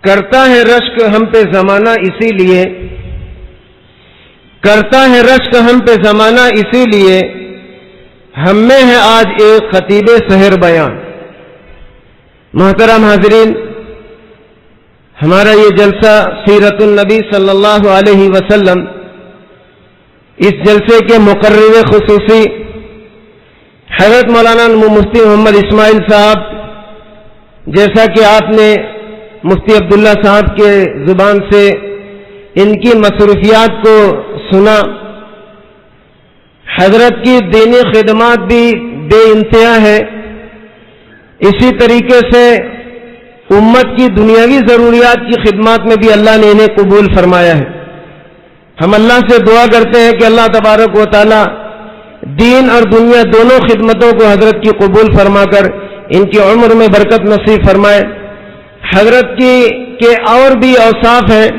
کرتا ہے رشک ہم پہ زمانہ اسی لیے، کرتا ہے رشک ہم پہ زمانہ اسی لیے، ہم میں ہے آج ایک خطیب سحر بیان۔ محترم حاضرین، ہمارا یہ جلسہ سیرت النبی صلی اللہ علیہ وسلم، اس جلسے کے مقرر خصوصی حضرت مولانا مفتی محمد اسماعیل صاحب، جیسا کہ آپ نے مفتی عبداللہ صاحب کے زبان سے ان کی مصروفیات کو سنا، حضرت کی دینی خدمات بھی بے انتہا ہے، اسی طریقے سے امت کی دنیاوی ضروریات کی خدمات میں بھی اللہ نے انہیں قبول فرمایا ہے۔ ہم اللہ سے دعا کرتے ہیں کہ اللہ تبارک و تعالی دین اور دنیا دونوں خدمتوں کو حضرت کی قبول فرما کر ان کی عمر میں برکت نصیب فرمائے۔ حضرت کے اور بھی اوصاف ہیں،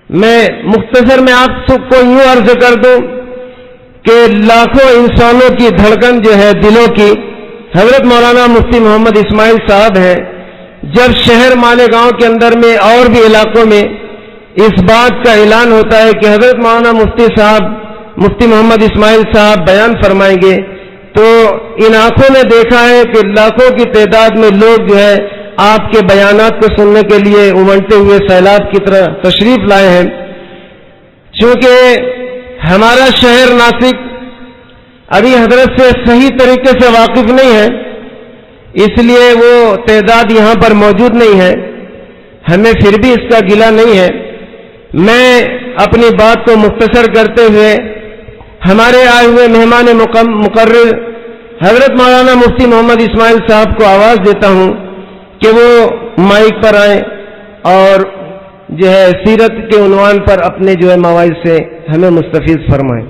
میں مختصر میں آپ سب کو یوں عرض کر دوں کہ لاکھوں انسانوں کی دھڑکن جو ہے دلوں کی، حضرت مولانا مفتی محمد اسماعیل صاحب ہیں۔ جب شہر مالیگاؤں کے اندر میں اور بھی علاقوں میں اس بات کا اعلان ہوتا ہے کہ حضرت مولانا مفتی صاحب مفتی محمد اسماعیل صاحب بیان فرمائیں گے، تو ان آنکھوں نے دیکھا ہے کہ لاکھوں کی تعداد میں لوگ جو ہے آپ کے بیانات کو سننے کے لیے امڑتے ہوئے سیلاب کی طرح تشریف لائے ہیں۔ چونکہ ہمارا شہر ناسک ابھی حضرت سے صحیح طریقے سے واقف نہیں ہے، اس لیے وہ تعداد یہاں پر موجود نہیں ہے، ہمیں پھر بھی اس کا گلہ نہیں ہے۔ میں اپنی بات کو مختصر کرتے ہوئے ہمارے آئے ہوئے مہمان مقرر حضرت مولانا مفتی محمد اسماعیل صاحب کو آواز دیتا ہوں کہ وہ مائک پر آئیں اور جو ہے سیرت کے عنوان پر اپنے جو ہے مواعظ سے ہمیں مستفیض فرمائیں۔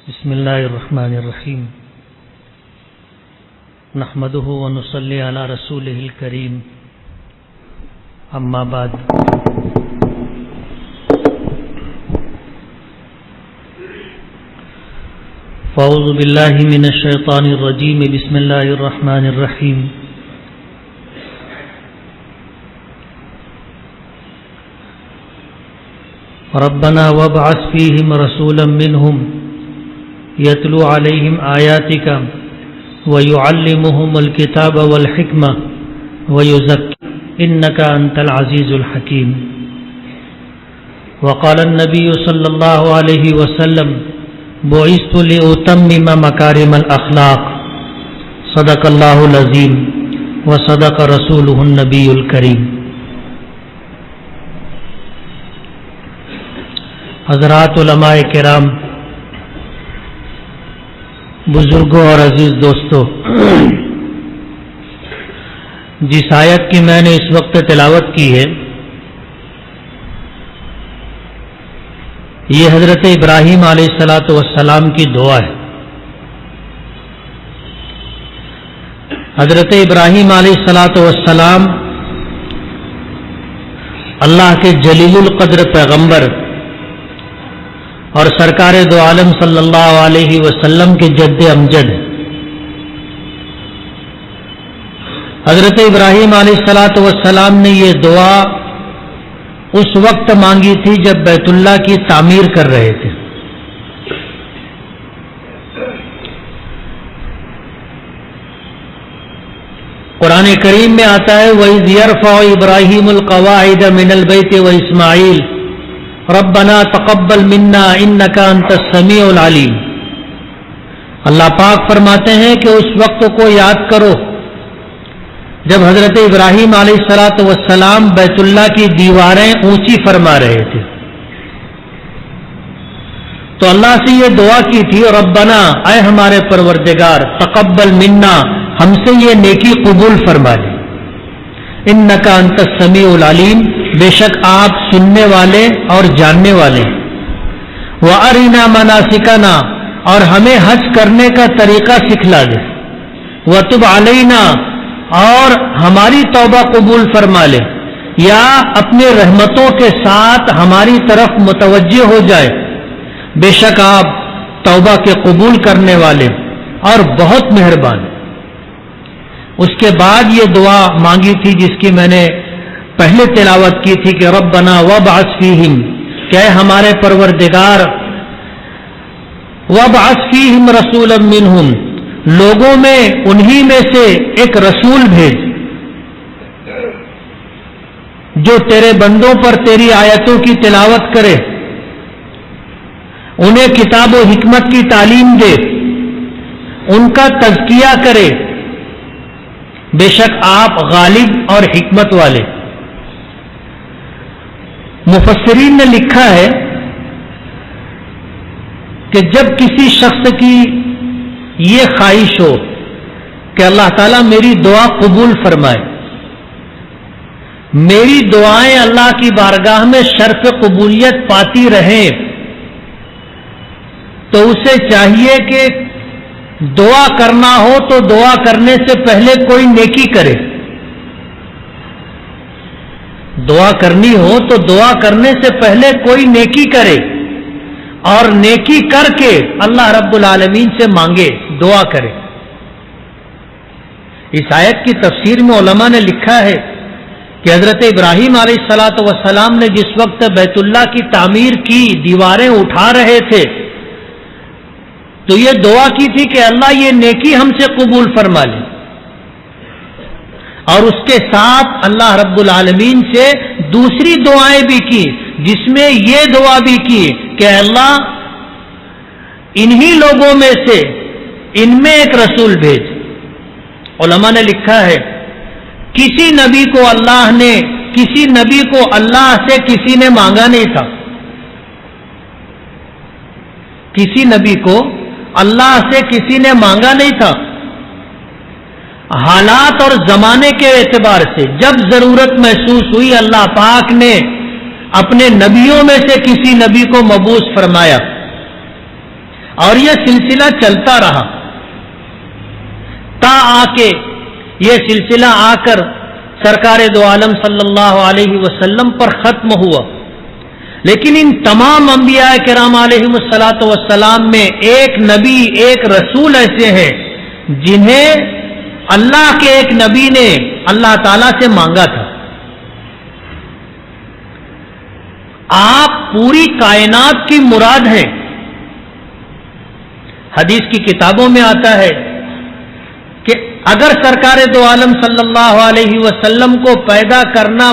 بسم اللہ الرحمن الرحیم، نحمده ونصلی علی رسولہ الکریم، اما بعد۔ فاعوذ باللہ من الشیطان الرجیم، بسم اللہ الرحمن الرحیم۔ ربنا وابعث فیہم رسولا منہم یتلو علیہم آیاتک ویعلمہم الکتاب والحکمہ ویزکی انک انت العزیز الحکیم۔ وقال النبی صلی اللہ علیہ وسلم بعثت لأتمم مکارم الاخلاق، صدق اللہ العظیم وصدق رسولہ النبی الکریم۔ حضرات علماء کرام، بزرگوں اور عزیز دوستو، جس آیت کی میں نے اس وقت تلاوت کی ہے، یہ حضرت ابراہیم علیہ السلام کی دعا ہے۔ حضرت ابراہیم علیہ السلام اللہ کے جلیل القدر پیغمبر اور سرکار دو عالم صلی اللہ علیہ وسلم کے جد امجد، حضرت ابراہیم علیہ السلام نے یہ دعا اس وقت مانگی تھی جب بیت اللہ کی تعمیر کر رہے تھے۔ قرآن کریم میں آتا ہے وَإِذْ يَرْفَعُ إِبْرَاهِيمُ الْقَوَاعِدَ مِنَ الْبَيْتِ وَإِسْمَاعِيلُ رَبَّنَا تَقَبَّلْ مِنَّا إِنَّكَ أَنْتَ السَّمِيعُ الْعَلِيمُ۔ اللہ پاک فرماتے ہیں کہ اس وقت کو یاد کرو جب حضرت ابراہیم علیہ الصلوۃ والسلام بیت اللہ کی دیواریں اونچی فرما رہے تھے، تو اللہ سے یہ دعا کی تھی، ربنا، اے ہمارے پروردگار، تقبل منا، ہم سے یہ نیکی قبول فرما لے، انک انت السمیع العلیم، بے شک آپ سننے والے اور جاننے والے، وارنا مناسکنا، اور ہمیں حج کرنے کا طریقہ سکھلا دے، وتب علینا، اور ہماری توبہ قبول فرما لے، یا اپنے رحمتوں کے ساتھ ہماری طرف متوجہ ہو جائے، بے شک آپ توبہ کے قبول کرنے والے اور بہت مہربان۔ اس کے بعد یہ دعا مانگی تھی جس کی میں نے پہلے تلاوت کی تھی کہ ربنا وابعث فیہم، کہ اے ہمارے پروردگار، وابعث فیہم رسولا منہم، لوگوں میں انہی میں سے ایک رسول بھیج جو تیرے بندوں پر تیری آیتوں کی تلاوت کرے، انہیں کتاب و حکمت کی تعلیم دے، ان کا تزکیہ کرے، بے شک آپ غالب اور حکمت والے۔ مفسرین نے لکھا ہے کہ جب کسی شخص کی یہ خواہش ہو کہ اللہ تعالیٰ میری دعا قبول فرمائے، میری دعائیں اللہ کی بارگاہ میں شرف قبولیت پاتی رہیں، تو اسے چاہیے کہ دعا کرنا ہو تو دعا کرنے سے پہلے کوئی نیکی کرے، دعا کرنی ہو تو دعا کرنے سے پہلے کوئی نیکی کرے، اور نیکی کر کے اللہ رب العالمین سے مانگے، دعا کرے۔ اس آیت کی تفسیر میں علماء نے لکھا ہے کہ حضرت ابراہیم علیہ الصلوۃ والسلام نے جس وقت بیت اللہ کی تعمیر کی، دیواریں اٹھا رہے تھے، تو یہ دعا کی تھی کہ اللہ یہ نیکی ہم سے قبول فرما لے، اور اس کے ساتھ اللہ رب العالمین سے دوسری دعائیں بھی کی، جس میں یہ دعا بھی کی کہ اللہ انہی لوگوں میں سے ان میں ایک رسول بھیج۔ علماء نے لکھا ہے کسی نبی کو اللہ سے کسی نے مانگا نہیں تھا، کسی نبی کو اللہ سے کسی نے مانگا نہیں تھا، حالات اور زمانے کے اعتبار سے جب ضرورت محسوس ہوئی اللہ پاک نے اپنے نبیوں میں سے کسی نبی کو مبعوث فرمایا، اور یہ سلسلہ چلتا رہا تا آ کے یہ سلسلہ آ کر سرکار دو عالم صلی اللہ علیہ وسلم پر ختم ہوا۔ لیکن ان تمام انبیاء کرام علیہم الصلاۃ والسلام میں ایک نبی، ایک رسول ایسے ہیں جنہیں اللہ کے ایک نبی نے اللہ تعالی سے مانگا تھا۔ آپ پوری کائنات کی مراد ہیں۔ حدیث کی کتابوں میں آتا ہے کہ اگر سرکار دو عالم صلی اللہ علیہ وسلم کو پیدا کرنا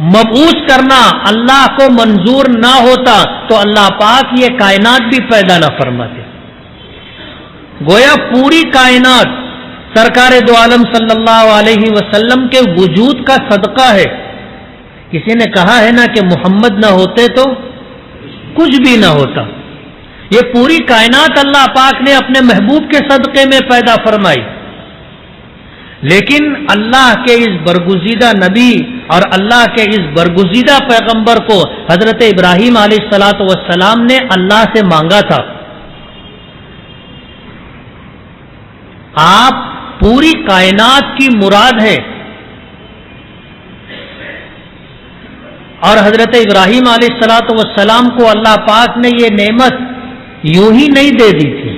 مبعوث کرنا اللہ کو منظور نہ ہوتا تو اللہ پاک یہ کائنات بھی پیدا نہ فرماتے۔ گویا پوری کائنات سرکار دو عالم صلی اللہ علیہ وسلم کے وجود کا صدقہ ہے۔ کسی نے کہا ہے نا کہ محمد نہ ہوتے تو کچھ بھی نہ ہوتا۔ یہ پوری کائنات اللہ پاک نے اپنے محبوب کے صدقے میں پیدا فرمائی، لیکن اللہ کے اس برگزیدہ نبی اور اللہ کے اس برگزیدہ پیغمبر کو حضرت ابراہیم علیہ الصلاۃ والسلام نے اللہ سے مانگا تھا۔ آپ پوری کائنات کی مراد ہے، اور حضرت ابراہیم علیہ الصلاۃ والسلام کو اللہ پاک نے یہ نعمت یوں ہی نہیں دے دی تھی۔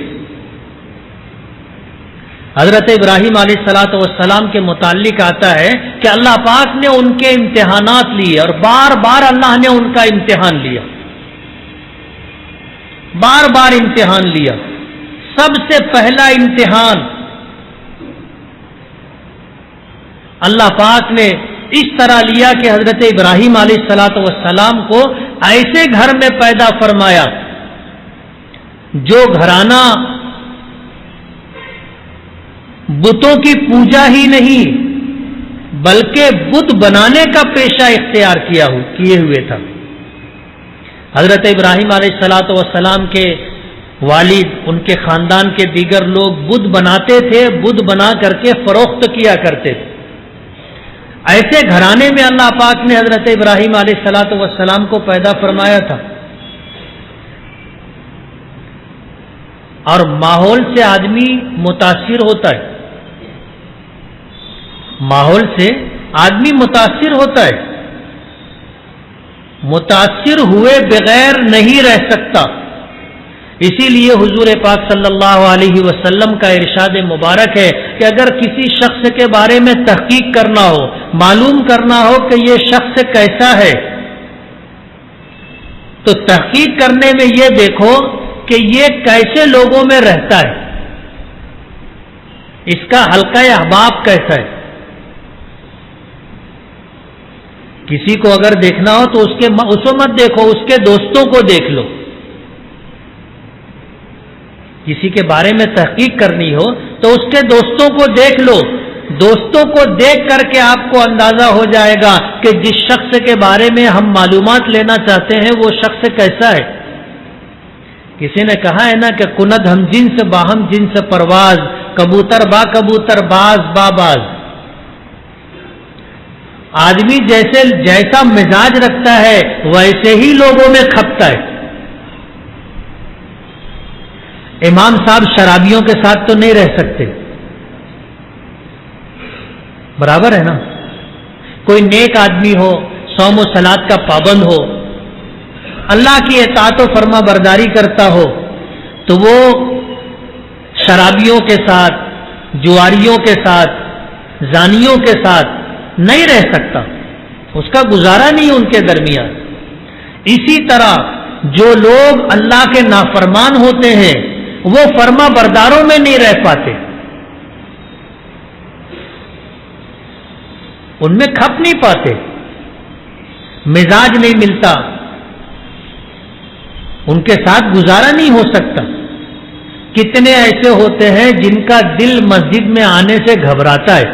حضرت ابراہیم علیہ الصلاۃ والسلام کے متعلق آتا ہے کہ اللہ پاک نے ان کے امتحانات لیے، اور بار بار اللہ نے ان کا امتحان لیا، بار بار امتحان لیا۔ سب سے پہلا امتحان اللہ پاک نے اس طرح لیا کہ حضرت ابراہیم علیہ الصلاۃ والسلام کو ایسے گھر میں پیدا فرمایا جو گھرانہ بتوں کی پوجا ہی نہیں بلکہ بت بنانے کا پیشہ اختیار کیے ہوئے تھا. حضرت ابراہیم علیہ الصلوۃ والسلام کے والد، ان کے خاندان کے دیگر لوگ بت بناتے تھے، بت بنا کر کے فروخت کیا کرتے تھے. ایسے گھرانے میں اللہ پاک نے حضرت ابراہیم علیہ الصلوۃ والسلام کو پیدا فرمایا تھا. اور ماحول سے آدمی متاثر ہوتا ہے، ماحول سے آدمی متاثر ہوتا ہے، متاثر ہوئے بغیر نہیں رہ سکتا. اسی لیے حضور پاک صلی اللہ علیہ وسلم کا ارشاد مبارک ہے کہ اگر کسی شخص کے بارے میں تحقیق کرنا ہو، معلوم کرنا ہو کہ یہ شخص کیسا ہے، تو تحقیق کرنے میں یہ دیکھو کہ یہ کیسے لوگوں میں رہتا ہے، اس کا حلقہ احباب کیسا ہے. کسی کو اگر دیکھنا ہو تو اس کو مت دیکھو، اس کے دوستوں کو دیکھ لو. کسی کے بارے میں تحقیق کرنی ہو تو اس کے دوستوں کو دیکھ لو. دوستوں کو دیکھ کر کے آپ کو اندازہ ہو جائے گا کہ جس شخص کے بارے میں ہم معلومات لینا چاہتے ہیں وہ شخص کیسا ہے. کسی نے کہا ہے نا کہ کند ہم جنس باہم جنس پرواز، کبوتر با کبوتر باز با باز. آدمی جیسا مزاج رکھتا ہے ویسے ہی لوگوں میں کھپتا ہے. امام صاحب شرابیوں کے ساتھ تو نہیں رہ سکتے، برابر ہے نا. کوئی نیک آدمی ہو، صوم و صلات کا پابند ہو، اللہ کی اطاعت و فرما برداری کرتا ہو، تو وہ شرابیوں کے ساتھ، جواریوں کے ساتھ، زانیوں کے ساتھ نہیں رہ سکتا. اس کا گزارا نہیں ان کے درمیان. اسی طرح جو لوگ اللہ کے نافرمان ہوتے ہیں وہ فرما برداروں میں نہیں رہ پاتے، ان میں کھپ نہیں پاتے، مزاج نہیں ملتا، ان کے ساتھ گزارا نہیں ہو سکتا. کتنے ایسے ہوتے ہیں جن کا دل مسجد میں آنے سے گھبراتا ہے.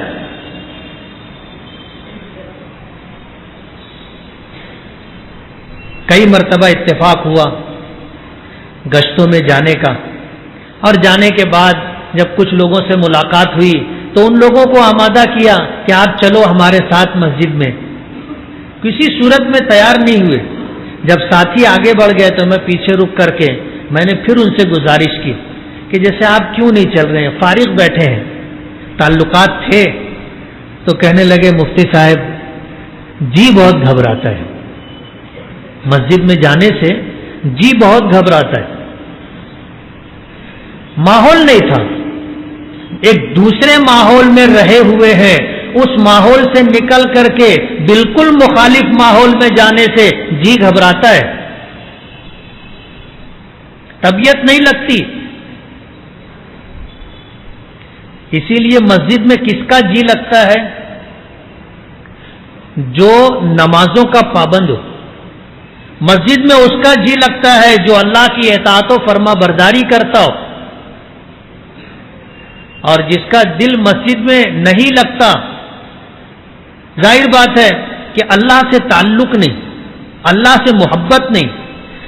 کئی مرتبہ اتفاق ہوا گشتوں میں جانے کا، اور جانے کے بعد جب کچھ لوگوں سے ملاقات ہوئی تو ان لوگوں کو آمادہ کیا کہ آپ چلو ہمارے ساتھ مسجد میں. کسی صورت میں تیار نہیں ہوئے. جب ساتھی آگے بڑھ گئے تو میں پیچھے رک کر کے میں نے پھر ان سے گزارش کی کہ جیسے آپ کیوں نہیں چل رہے ہیں، فارغ بیٹھے ہیں. تعلقات تھے تو کہنے لگے مفتی صاحب جی بہت گھبراتا ہے، مسجد میں جانے سے جی بہت گھبراتا ہے. ماحول نہیں تھا، ایک دوسرے ماحول میں رہے ہوئے ہیں، اس ماحول سے نکل کر کے بالکل مخالف ماحول میں جانے سے جی گھبراتا ہے، طبیعت نہیں لگتی. اسی لیے مسجد میں کس کا جی لگتا ہے؟ جو نمازوں کا پابند ہو. مسجد میں اس کا جی لگتا ہے جو اللہ کی اطاعت و فرما برداری کرتا ہو. اور جس کا دل مسجد میں نہیں لگتا، ظاہر بات ہے کہ اللہ سے تعلق نہیں، اللہ سے محبت نہیں،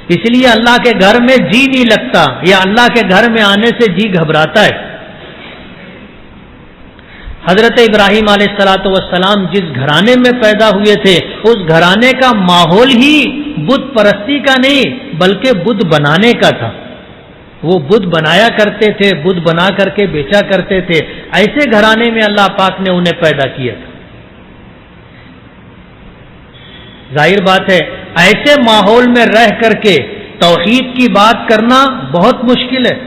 اس لیے اللہ کے گھر میں جی نہیں لگتا یا اللہ کے گھر میں آنے سے جی گھبراتا ہے. حضرت ابراہیم علیہ الصلوۃ والسلام جس گھرانے میں پیدا ہوئے تھے اس گھرانے کا ماحول ہی بت پرستی کا نہیں بلکہ بت بنانے کا تھا. وہ بت بنایا کرتے تھے، بت بنا کر کے بیچا کرتے تھے. ایسے گھرانے میں اللہ پاک نے انہیں پیدا کیا تھا. ظاہر بات ہے ایسے ماحول میں رہ کر کے توحید کی بات کرنا بہت مشکل ہے.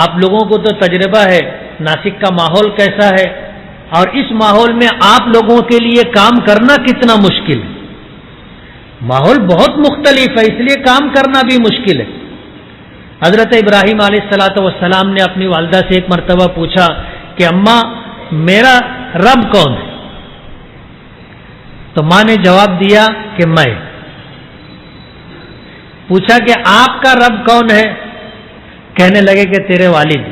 آپ لوگوں کو تو تجربہ ہے ناسک کا ماحول کیسا ہے، اور اس ماحول میں آپ لوگوں کے لیے کام کرنا کتنا مشکل ہے. ماحول بہت مختلف ہے، اس لیے کام کرنا بھی مشکل ہے. حضرت ابراہیم علیہ الصلوۃ والسلام نے اپنی والدہ سے ایک مرتبہ پوچھا کہ اماں میرا رب کون ہے؟ تو ماں نے جواب دیا کہ میں. پوچھا کہ آپ کا رب کون ہے؟ کہنے لگے کہ تیرے والد۔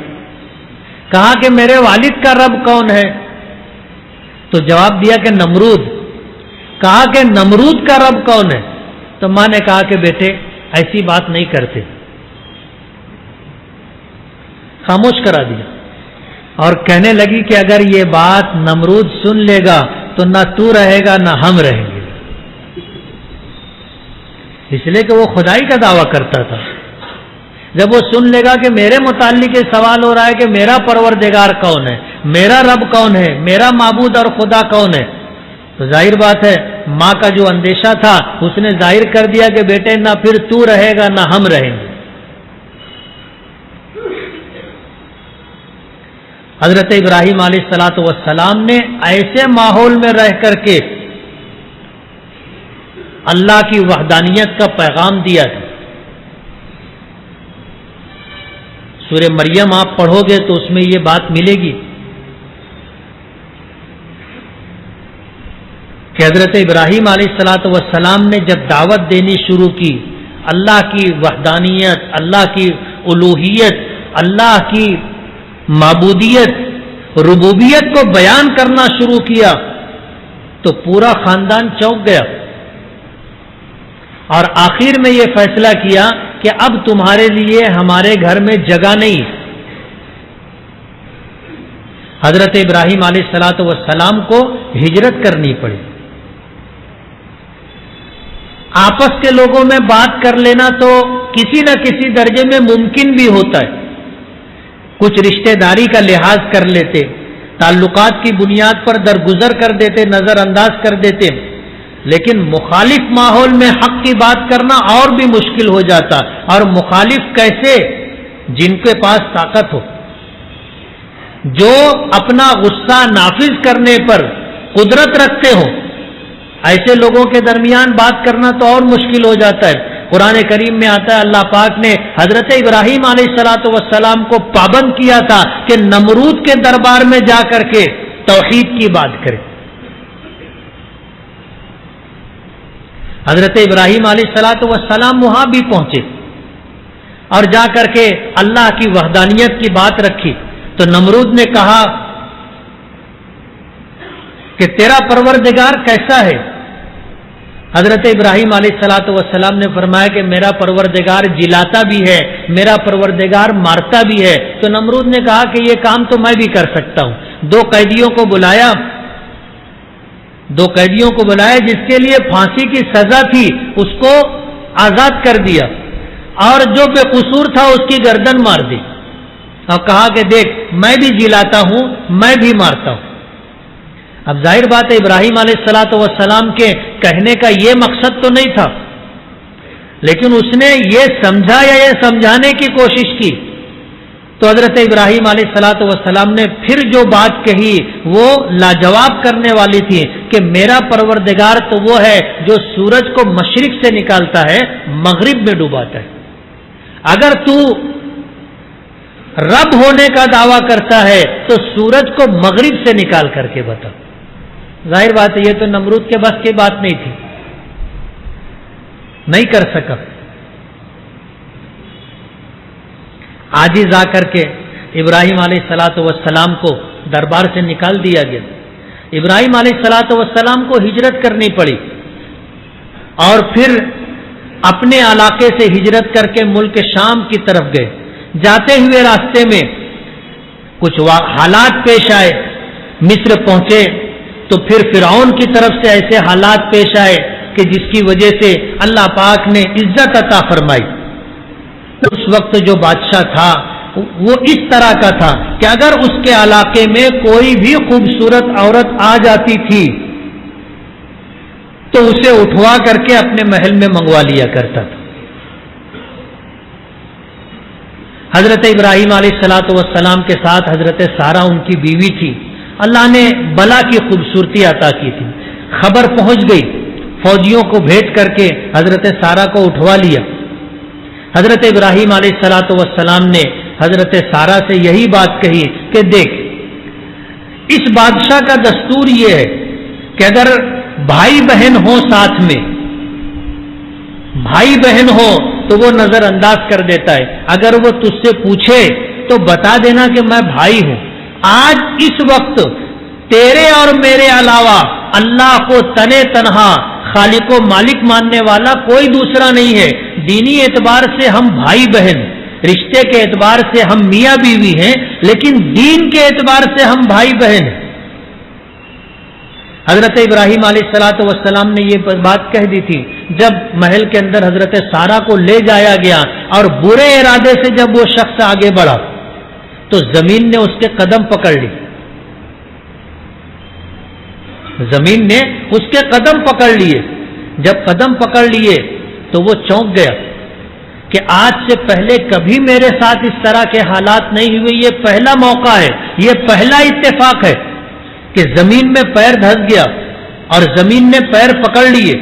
کہا کہ میرے والد کا رب کون ہے؟ تو جواب دیا کہ نمرود۔ کہا کہ نمرود کا رب کون ہے؟ تو ماں نے کہا کہ بیٹے ایسی بات نہیں کرتے، خاموش کرا دیا، اور کہنے لگی کہ اگر یہ بات نمرود سن لے گا تو نہ تو رہے گا نہ ہم رہیں گے، اس لیے کہ وہ خدائی کا دعویٰ کرتا تھا۔ جب وہ سن لے گا کہ میرے متعلق یہ سوال ہو رہا ہے کہ میرا پروردگار کون ہے، میرا رب کون ہے، میرا معبود اور خدا کون ہے، تو ظاہر بات ہے ماں کا جو اندیشہ تھا اس نے ظاہر کر دیا کہ بیٹے نہ پھر تو رہے گا نہ ہم رہیں گے۔ حضرت ابراہیم علیہ الصلوۃ والسلام نے ایسے ماحول میں رہ کر کے اللہ کی وحدانیت کا پیغام دیا تھا۔ سورہ مریم آپ پڑھو گے تو اس میں یہ بات ملے گی کہ حضرت ابراہیم علیہ الصلوۃ والسلام نے جب دعوت دینی شروع کی، اللہ کی وحدانیت، اللہ کی الوہیت، اللہ کی معبودیت، ربوبیت کو بیان کرنا شروع کیا تو پورا خاندان چونک گیا، اور آخر میں یہ فیصلہ کیا کہ اب تمہارے لیے ہمارے گھر میں جگہ نہیں۔ حضرت ابراہیم علیہ الصلوۃ والسلام کو ہجرت کرنی پڑی۔ آپس کے لوگوں میں بات کر لینا تو کسی نہ کسی درجے میں ممکن بھی ہوتا ہے، کچھ رشتہ داری کا لحاظ کر لیتے، تعلقات کی بنیاد پر درگزر کر دیتے، نظر انداز کر دیتے، لیکن مخالف ماحول میں حق کی بات کرنا اور بھی مشکل ہو جاتا۔ اور مخالف کیسے؟ جن کے پاس طاقت ہو، جو اپنا غصہ نافذ کرنے پر قدرت رکھتے ہوں، ایسے لوگوں کے درمیان بات کرنا تو اور مشکل ہو جاتا ہے۔ قرآن کریم میں آتا ہے اللہ پاک نے حضرت ابراہیم علیہ الصلوۃ والسلام کو پابند کیا تھا کہ نمرود کے دربار میں جا کر کے توحید کی بات کرے۔ حضرت ابراہیم علیہ الصلوۃ والسلام وہاں بھی پہنچے اور جا کر کے اللہ کی وحدانیت کی بات رکھی تو نمرود نے کہا کہ تیرا پروردگار کیسا ہے؟ حضرت ابراہیم علیہ الصلوۃ والسلام نے فرمایا کہ میرا پروردگار جلاتا بھی ہے، میرا پروردگار مارتا بھی ہے۔ تو نمرود نے کہا کہ یہ کام تو میں بھی کر سکتا ہوں۔ دو قیدیوں کو بلایا جس کے لیے پھانسی کی سزا تھی، اس کو آزاد کر دیا، اور جو بے قصور تھا اس کی گردن مار دی، اور کہا کہ دیکھ میں بھی جلاتا ہوں، میں بھی مارتا ہوں۔ اب ظاہر بات ہے ابراہیم علیہ الصلوۃ والسلام کے کہنے کا یہ مقصد تو نہیں تھا، لیکن اس نے یہ سمجھا یا یہ سمجھانے کی کوشش کی، تو حضرت ابراہیم علیہ الصلوۃ والسلام نے پھر جو بات کہی وہ لاجواب کرنے والی تھی کہ میرا پروردگار تو وہ ہے جو سورج کو مشرق سے نکالتا ہے، مغرب میں ڈوباتا ہے۔ اگر تو رب ہونے کا دعویٰ کرتا ہے تو سورج کو مغرب سے نکال کر کے بتا۔ ظاہر بات ہے یہ تو نمرود کے بس کی بات نہیں تھی، نہیں کر سکا۔ عاجز آ کر کے ابراہیم علیہ الصلوۃ والسلام کو دربار سے نکال دیا گیا۔ ابراہیم علیہ الصلوۃ والسلام کو ہجرت کرنی پڑی، اور پھر اپنے علاقے سے ہجرت کر کے ملک شام کی طرف گئے۔ جاتے ہوئے راستے میں کچھ حالات پیش آئے، مصر پہنچے تو پھر فرعون کی طرف سے ایسے حالات پیش آئے کہ جس کی وجہ سے اللہ پاک نے عزت عطا فرمائی۔ اس وقت جو بادشاہ تھا وہ اس طرح کا تھا کہ اگر اس کے علاقے میں کوئی بھی خوبصورت عورت آ جاتی تھی تو اسے اٹھوا کر کے اپنے محل میں منگوا لیا کرتا تھا۔ حضرت ابراہیم علیہ الصلوۃ والسلام کے ساتھ حضرت سارہ ان کی بیوی تھی۔ اللہ نے بلا کی خوبصورتی عطا کی تھی، خبر پہنچ گئی، فوجیوں کو بھیج کر کے حضرت سارہ کو اٹھوا لیا۔ حضرت ابراہیم علیہ الصلوۃ والسلام نے حضرت سارہ سے یہی بات کہی کہ دیکھ، اس بادشاہ کا دستور یہ ہے کہ اگر بھائی بہن ہو ساتھ میں، بھائی بہن ہو تو تو وہ نظر انداز کر دیتا ہے. اگر وہ تجھ سے پوچھے تو بتا دینا کہ میں بھائی ہوں. آج اس وقت تیرے اور میرے علاوہ اللہ کو تنے تنہا خالق و مالک ماننے والا کوئی دوسرا نہیں ہے. دینی اعتبار سے ہم بھائی بہن، رشتے کے اعتبار سے ہم میاں بیوی ہیں، لیکن دین کے اعتبار سے ہم بھائی بہن ہیں. حضرت ابراہیم علیہ السلام نے یہ بات کہہ دی تھی جب محل کے اندر حضرت سارہ کو لے جایا گیا اور برے ارادے سے جب وہ شخص آگے بڑھا تو زمین نے اس کے قدم پکڑ لی. زمین نے اس کے قدم پکڑ لیے. جب قدم پکڑ لیے تو وہ چونک گیا کہ آج سے پہلے کبھی میرے ساتھ اس طرح کے حالات نہیں ہوئے. یہ پہلا موقع ہے، یہ پہلا اتفاق ہے کہ زمین میں پیر دھس گیا اور زمین نے پیر پکڑ لیے.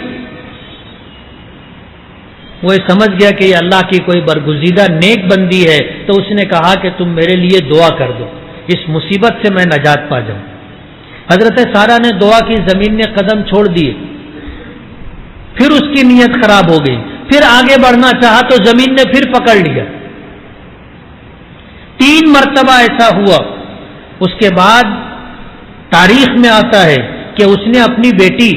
وہ سمجھ گیا کہ یہ اللہ کی کوئی برگزیدہ نیک بندی ہے، تو اس نے کہا کہ تم میرے لیے دعا کر دو، اس مصیبت سے میں نجات پا جاؤں. حضرت سارہ نے دعا کی، زمین نے قدم چھوڑ دیے. پھر اس کی نیت خراب ہو گئی، پھر آگے بڑھنا چاہا تو زمین نے پھر پکڑ لیا. 3 مرتبہ ایسا ہوا. اس کے بعد تاریخ میں آتا ہے کہ اس نے اپنی بیٹی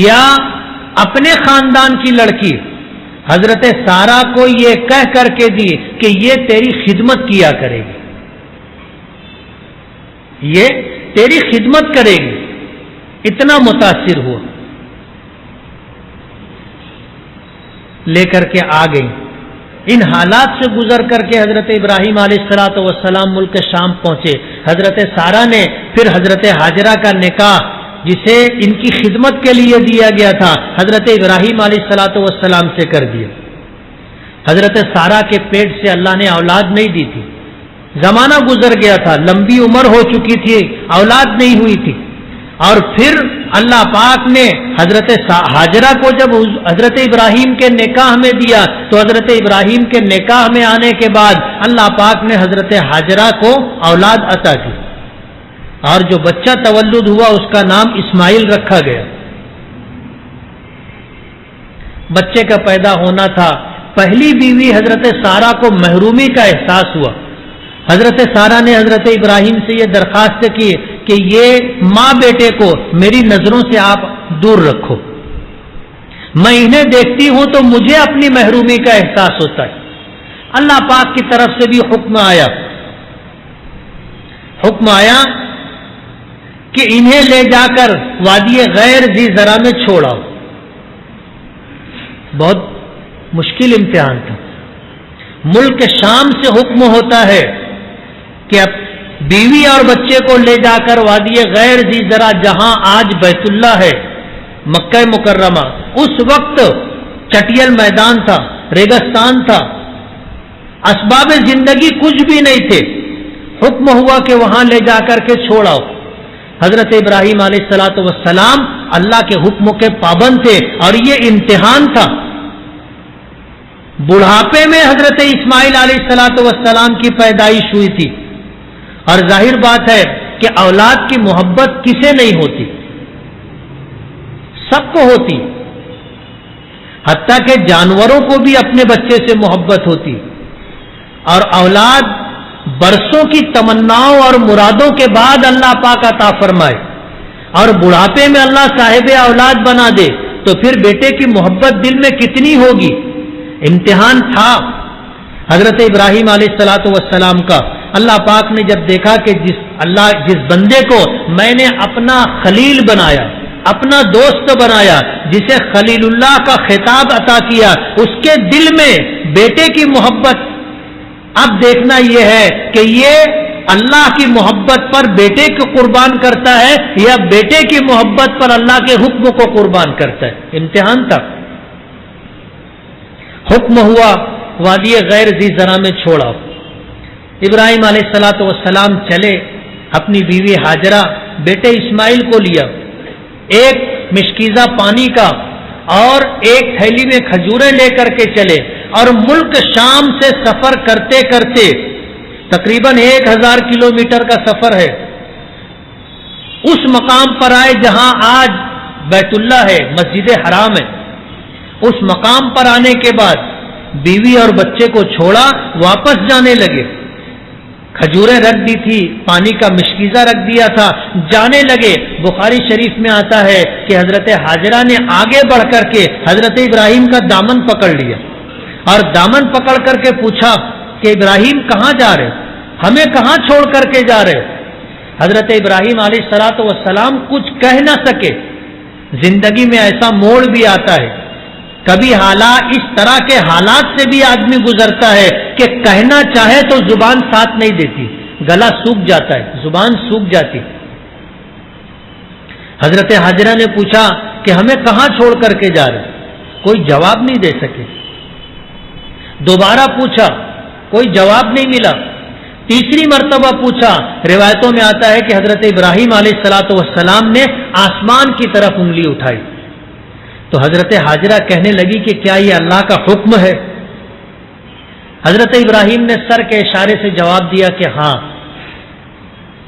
یا اپنے خاندان کی لڑکی حضرت سارہ کو یہ کہہ کر کے دی کہ یہ تیری خدمت کیا کرے گی، یہ تیری خدمت کرے گی. اتنا متاثر ہوا، لے کر کے آ گئی. ان حالات سے گزر کر کے حضرت ابراہیم علیہ السلام ملک شام پہنچے. حضرت سارہ نے پھر حضرت ہاجرہ کا نکاح جسے ان کی خدمت کے لیے دیا گیا تھا حضرت ابراہیم علیہ السلام سے کر دیا. حضرت سارہ کے پیٹ سے اللہ نے اولاد نہیں دی تھی. زمانہ گزر گیا تھا، لمبی عمر ہو چکی تھی، اولاد نہیں ہوئی تھی. اور پھر اللہ پاک نے حضرت ہاجرہ کو جب حضرت ابراہیم کے نکاح میں دیا تو حضرت ابراہیم کے نکاح میں آنے کے بعد اللہ پاک نے حضرت ہاجرہ کو اولاد عطا کی، اور جو بچہ تولد ہوا اس کا نام اسماعیل رکھا گیا. بچے کا پیدا ہونا تھا. پہلی بیوی حضرت سارہ کو محرومی کا احساس ہوا. حضرت سارہ نے حضرت ابراہیم سے یہ درخواست کی کہ یہ ماں بیٹے کو میری نظروں سے آپ دور رکھو، میں انہیں دیکھتی ہوں تو مجھے اپنی محرومی کا احساس ہوتا ہے. اللہ پاک کی طرف سے بھی حکم آیا کہ انہیں لے جا کر وادی غیر ذی زرع میں چھوڑاؤ. بہت مشکل امتحان تھا. ملک شام سے حکم ہوتا ہے کہ اب بیوی اور بچے کو لے جا کر وادی غیر ذی زرع، جہاں آج بیت اللہ ہے، مکہ مکرمہ، اس وقت چٹیل میدان تھا، ریگستان تھا، اسباب زندگی کچھ بھی نہیں تھے. حکم ہوا کہ وہاں لے جا کر کے چھوڑاؤ. حضرت ابراہیم علیہ السلام اللہ کے حکم کے پابند تھے اور یہ امتحان تھا. بڑھاپے میں حضرت اسماعیل علیہ السلام کی پیدائش ہوئی تھی، اور ظاہر بات ہے کہ اولاد کی محبت کسے نہیں ہوتی، سب کو ہوتی. حتیٰ کہ جانوروں کو بھی اپنے بچے سے محبت ہوتی. اور اولاد برسوں کی تمناؤں اور مرادوں کے بعد اللہ پاک عطا فرمائے اور بڑھاپے میں اللہ صاحب اولاد بنا دے تو پھر بیٹے کی محبت دل میں کتنی ہوگی. امتحان تھا حضرت ابراہیم علیہ السلام کا. اللہ پاک نے جب دیکھا کہ جس بندے کو میں نے اپنا خلیل بنایا، اپنا دوست بنایا، جسے خلیل اللہ کا خطاب عطا کیا، اس کے دل میں بیٹے کی محبت، اب دیکھنا یہ ہے کہ یہ اللہ کی محبت پر بیٹے کو قربان کرتا ہے یا بیٹے کی محبت پر اللہ کے حکم کو قربان کرتا ہے. امتحان تھا. حکم ہوا وادی غیر ذی زرع میں چھوڑا. ابراہیم علیہ السلام چلے، اپنی بیوی ہاجرہ، بیٹے اسماعیل کو لیا، ایک مشکیزہ پانی کا اور ایک تھیلی میں کھجوریں لے کر کے چلے، اور ملک شام سے سفر کرتے کرتے تقریباً 1000 کلومیٹر کا سفر ہے، اس مقام پر آئے جہاں آج بیت اللہ ہے، مسجد حرام ہے. اس مقام پر آنے کے بعد بیوی اور بچے کو چھوڑا، واپس جانے لگے، کھجوریں رکھ دی تھی، پانی کا مشکیزہ رکھ دیا تھا، جانے لگے۔ بخاری شریف میں آتا ہے کہ حضرت ہاجرہ نے آگے بڑھ کر کے حضرت ابراہیم کا دامن پکڑ لیا اور دامن پکڑ کر کے پوچھا کہ ابراہیم کہاں جا رہے، ہمیں کہاں چھوڑ کر کے جا رہے؟ حضرت ابراہیم علیہ الصلوۃ والسلام کچھ کہہ نہ سکے۔ زندگی میں ایسا موڑ بھی آتا ہے، کبھی حالات اس طرح کے حالات سے بھی آدمی گزرتا ہے کہ کہنا چاہے تو زبان ساتھ نہیں دیتی، گلا سوکھ جاتا ہے، زبان سوکھ جاتی۔ حضرت ہاجرہ نے پوچھا کہ ہمیں کہاں چھوڑ کر کے جا رہے؟ کوئی جواب نہیں دے سکے۔ دوبارہ پوچھا، کوئی جواب نہیں ملا۔ تیسری مرتبہ پوچھا، روایتوں میں آتا ہے کہ حضرت ابراہیم علیہ الصلوۃ والسلام نے آسمان کی طرف انگلی اٹھائی تو حضرت ہاجرہ کہنے لگی کہ کیا یہ اللہ کا حکم ہے؟ حضرت ابراہیم نے سر کے اشارے سے جواب دیا کہ ہاں۔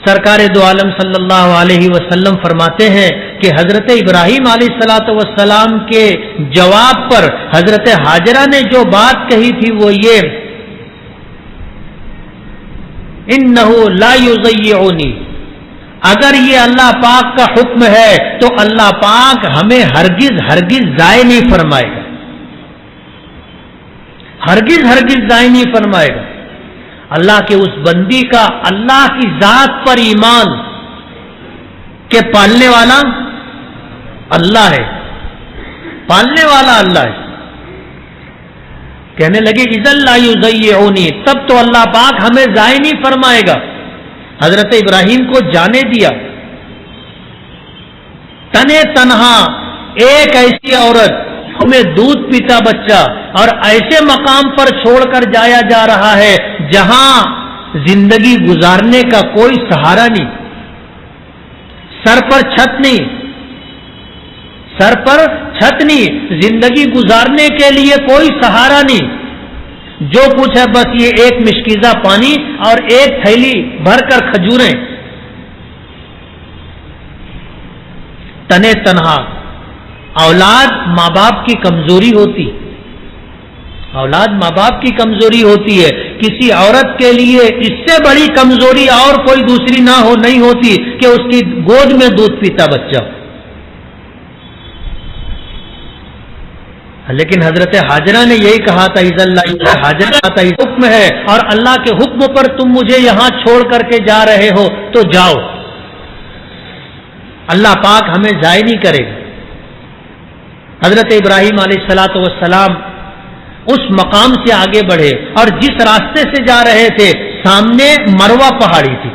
سرکار دو عالم صلی اللہ علیہ وسلم فرماتے ہیں کہ حضرت ابراہیم علیہ الصلوۃ والسلام کے جواب پر حضرت ہاجرہ نے جو بات کہی تھی وہ یہ، انہ لا یضیعنی، اگر یہ اللہ پاک کا حکم ہے تو اللہ پاک ہمیں ہرگز ہرگز ضائع نہیں فرمائے گا، ہرگز ہرگز ضائع نہیں فرمائے گا۔ اللہ کے اس بندی کا اللہ کی ذات پر ایمان کہ پالنے والا اللہ ہے، پالنے والا اللہ ہے، کہنے لگے اذا لا یضیعنی، تب تو اللہ پاک ہمیں ضائع نہیں فرمائے گا۔ حضرت ابراہیم کو جانے دیا۔ تنے تنہا ایک ایسی عورت، ہمیں دودھ پیتا بچہ، اور ایسے مقام پر چھوڑ کر جایا جا رہا ہے جہاں زندگی گزارنے کا کوئی سہارا نہیں، سر پر چھت نہیں، سر پر چھت نہیں، زندگی گزارنے کے لیے کوئی سہارا نہیں، جو کچھ ہے بس یہ ایک مشکیزہ پانی اور ایک تھیلی بھر کر کھجوریں۔ تنے تنہا۔ اولاد ماں باپ کی کمزوری ہوتی، اولاد ماں باپ کی کمزوری ہوتی ہے۔ کسی عورت کے لیے اس سے بڑی کمزوری اور کوئی دوسری نہیں ہوتی کہ اس کی گود میں دودھ پیتا بچہ۔ لیکن حضرت ہاجرہ نے یہی کہا تھا، اذا اللہ ہاجرہ کا حکم ہے اور اللہ کے حکم پر تم مجھے یہاں چھوڑ کر کے جا رہے ہو تو جاؤ، اللہ پاک ہمیں ضائع نہیں کرے گا۔ حضرت ابراہیم علیہ الصلوۃ والسلام اس مقام سے آگے بڑھے اور جس راستے سے جا رہے تھے سامنے مروہ پہاڑی تھی،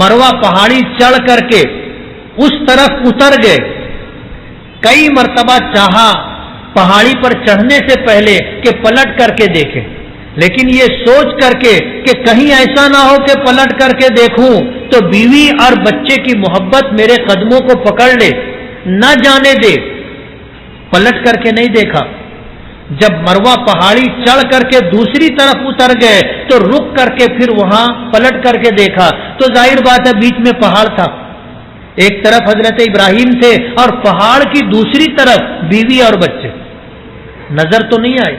مروہ پہاڑی چڑھ کر کے اس طرف اتر گئے۔ کئی مرتبہ چاہا پہاڑی پر چڑھنے سے پہلے کہ پلٹ کر کے دیکھیں، لیکن یہ سوچ کر کے کہ کہیں ایسا نہ ہو کہ پلٹ کر کے دیکھوں تو بیوی اور بچے کی محبت میرے قدموں کو پکڑ لے، نہ جانے دے، پلٹ کر کے نہیں دیکھا۔ جب مروہ پہاڑی چڑھ کر کے دوسری طرف اتر گئے تو رک کر کے پھر وہاں پلٹ کر کے دیکھا تو ظاہر بات ہے بیچ میں پہاڑ تھا، ایک طرف حضرت ابراہیم تھے اور پہاڑ کی دوسری طرف بیوی اور بچے، نظر تو نہیں آئی،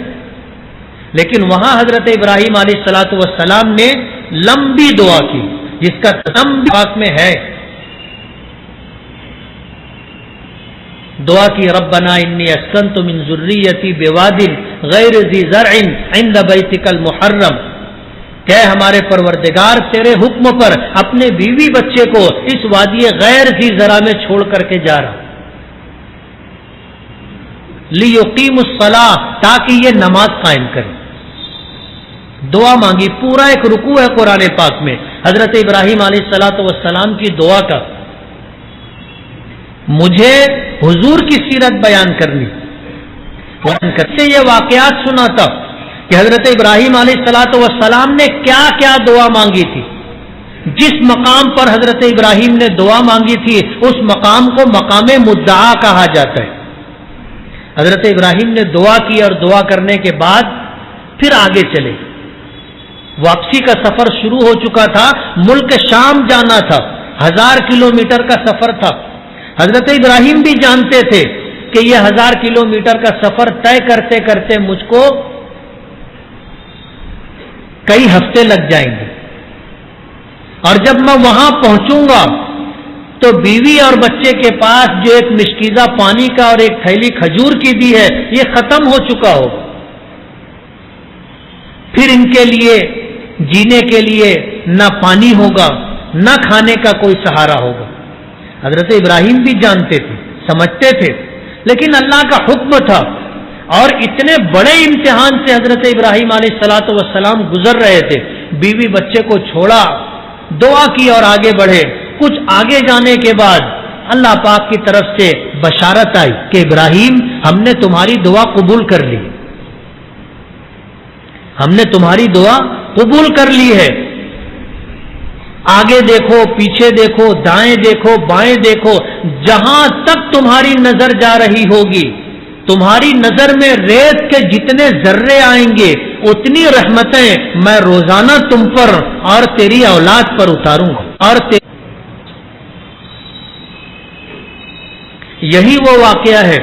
لیکن وہاں حضرت ابراہیم علیہ الصلوۃ والسلام نے لمبی دعا کی جس کا لمبی پاک میں ہے۔ دعا کی، ربنا انی اسکنت من ذریتی بواد غیر ذی زرع عند بیتک المحرم، کہ ہمارے پروردگار تیرے حکم پر اپنے بیوی بچے کو اس وادی غیر ذی زرع میں چھوڑ کر کے جا رہا، لیقیموا الصلاۃ، تاکہ یہ نماز قائم کرے۔ دعا مانگی، پورا ایک رکوع ہے قرآن پاک میں حضرت ابراہیم علیہ الصلوۃ والسلام کی دعا کا۔ مجھے حضور کی سیرت بیان کرنی، سے یہ واقعات سنا تھا کہ حضرت ابراہیم علیہ الصلوۃ والسلام نے کیا کیا دعا مانگی تھی۔ جس مقام پر حضرت ابراہیم نے دعا مانگی تھی اس مقام کو مقام مدعا کہا جاتا ہے۔ حضرت ابراہیم نے دعا کی اور دعا کرنے کے بعد پھر آگے چلے، واپسی کا سفر شروع ہو چکا تھا، ملک شام جانا تھا، 1000 کلومیٹر کا سفر تھا۔ حضرت ابراہیم بھی جانتے تھے کہ یہ 1000 کلومیٹر کا سفر طے کرتے کرتے مجھ کو کئی ہفتے لگ جائیں گے، اور جب میں وہاں پہنچوں گا تو بیوی اور بچے کے پاس جو ایک مشکیزہ پانی کا اور ایک تھیلی کھجور کی بھی ہے یہ ختم ہو چکا ہوگا، پھر ان کے لیے جینے کے لیے نہ پانی ہوگا نہ کھانے کا کوئی سہارا ہوگا۔ حضرت ابراہیم بھی جانتے تھے، سمجھتے تھے، لیکن اللہ کا حکم تھا، اور اتنے بڑے امتحان سے حضرت ابراہیم علیہ الصلوۃ والسلام گزر رہے تھے، بیوی بچے کو چھوڑا، دعا کی اور آگے بڑھے۔ کچھ آگے جانے کے بعد اللہ پاک کی طرف سے بشارت آئی کہ ابراہیم ہم نے تمہاری دعا قبول کر لی، ہم نے تمہاری دعا قبول کر لی ہے، آگے دیکھو، پیچھے دیکھو، دائیں دیکھو، بائیں دیکھو، جہاں تک تمہاری نظر جا رہی ہوگی، تمہاری نظر میں ریت کے جتنے ذرے آئیں گے اتنی رحمتیں میں روزانہ تم پر اور تیری اولاد پر اتاروں گا۔ اور یہی وہ واقعہ ہے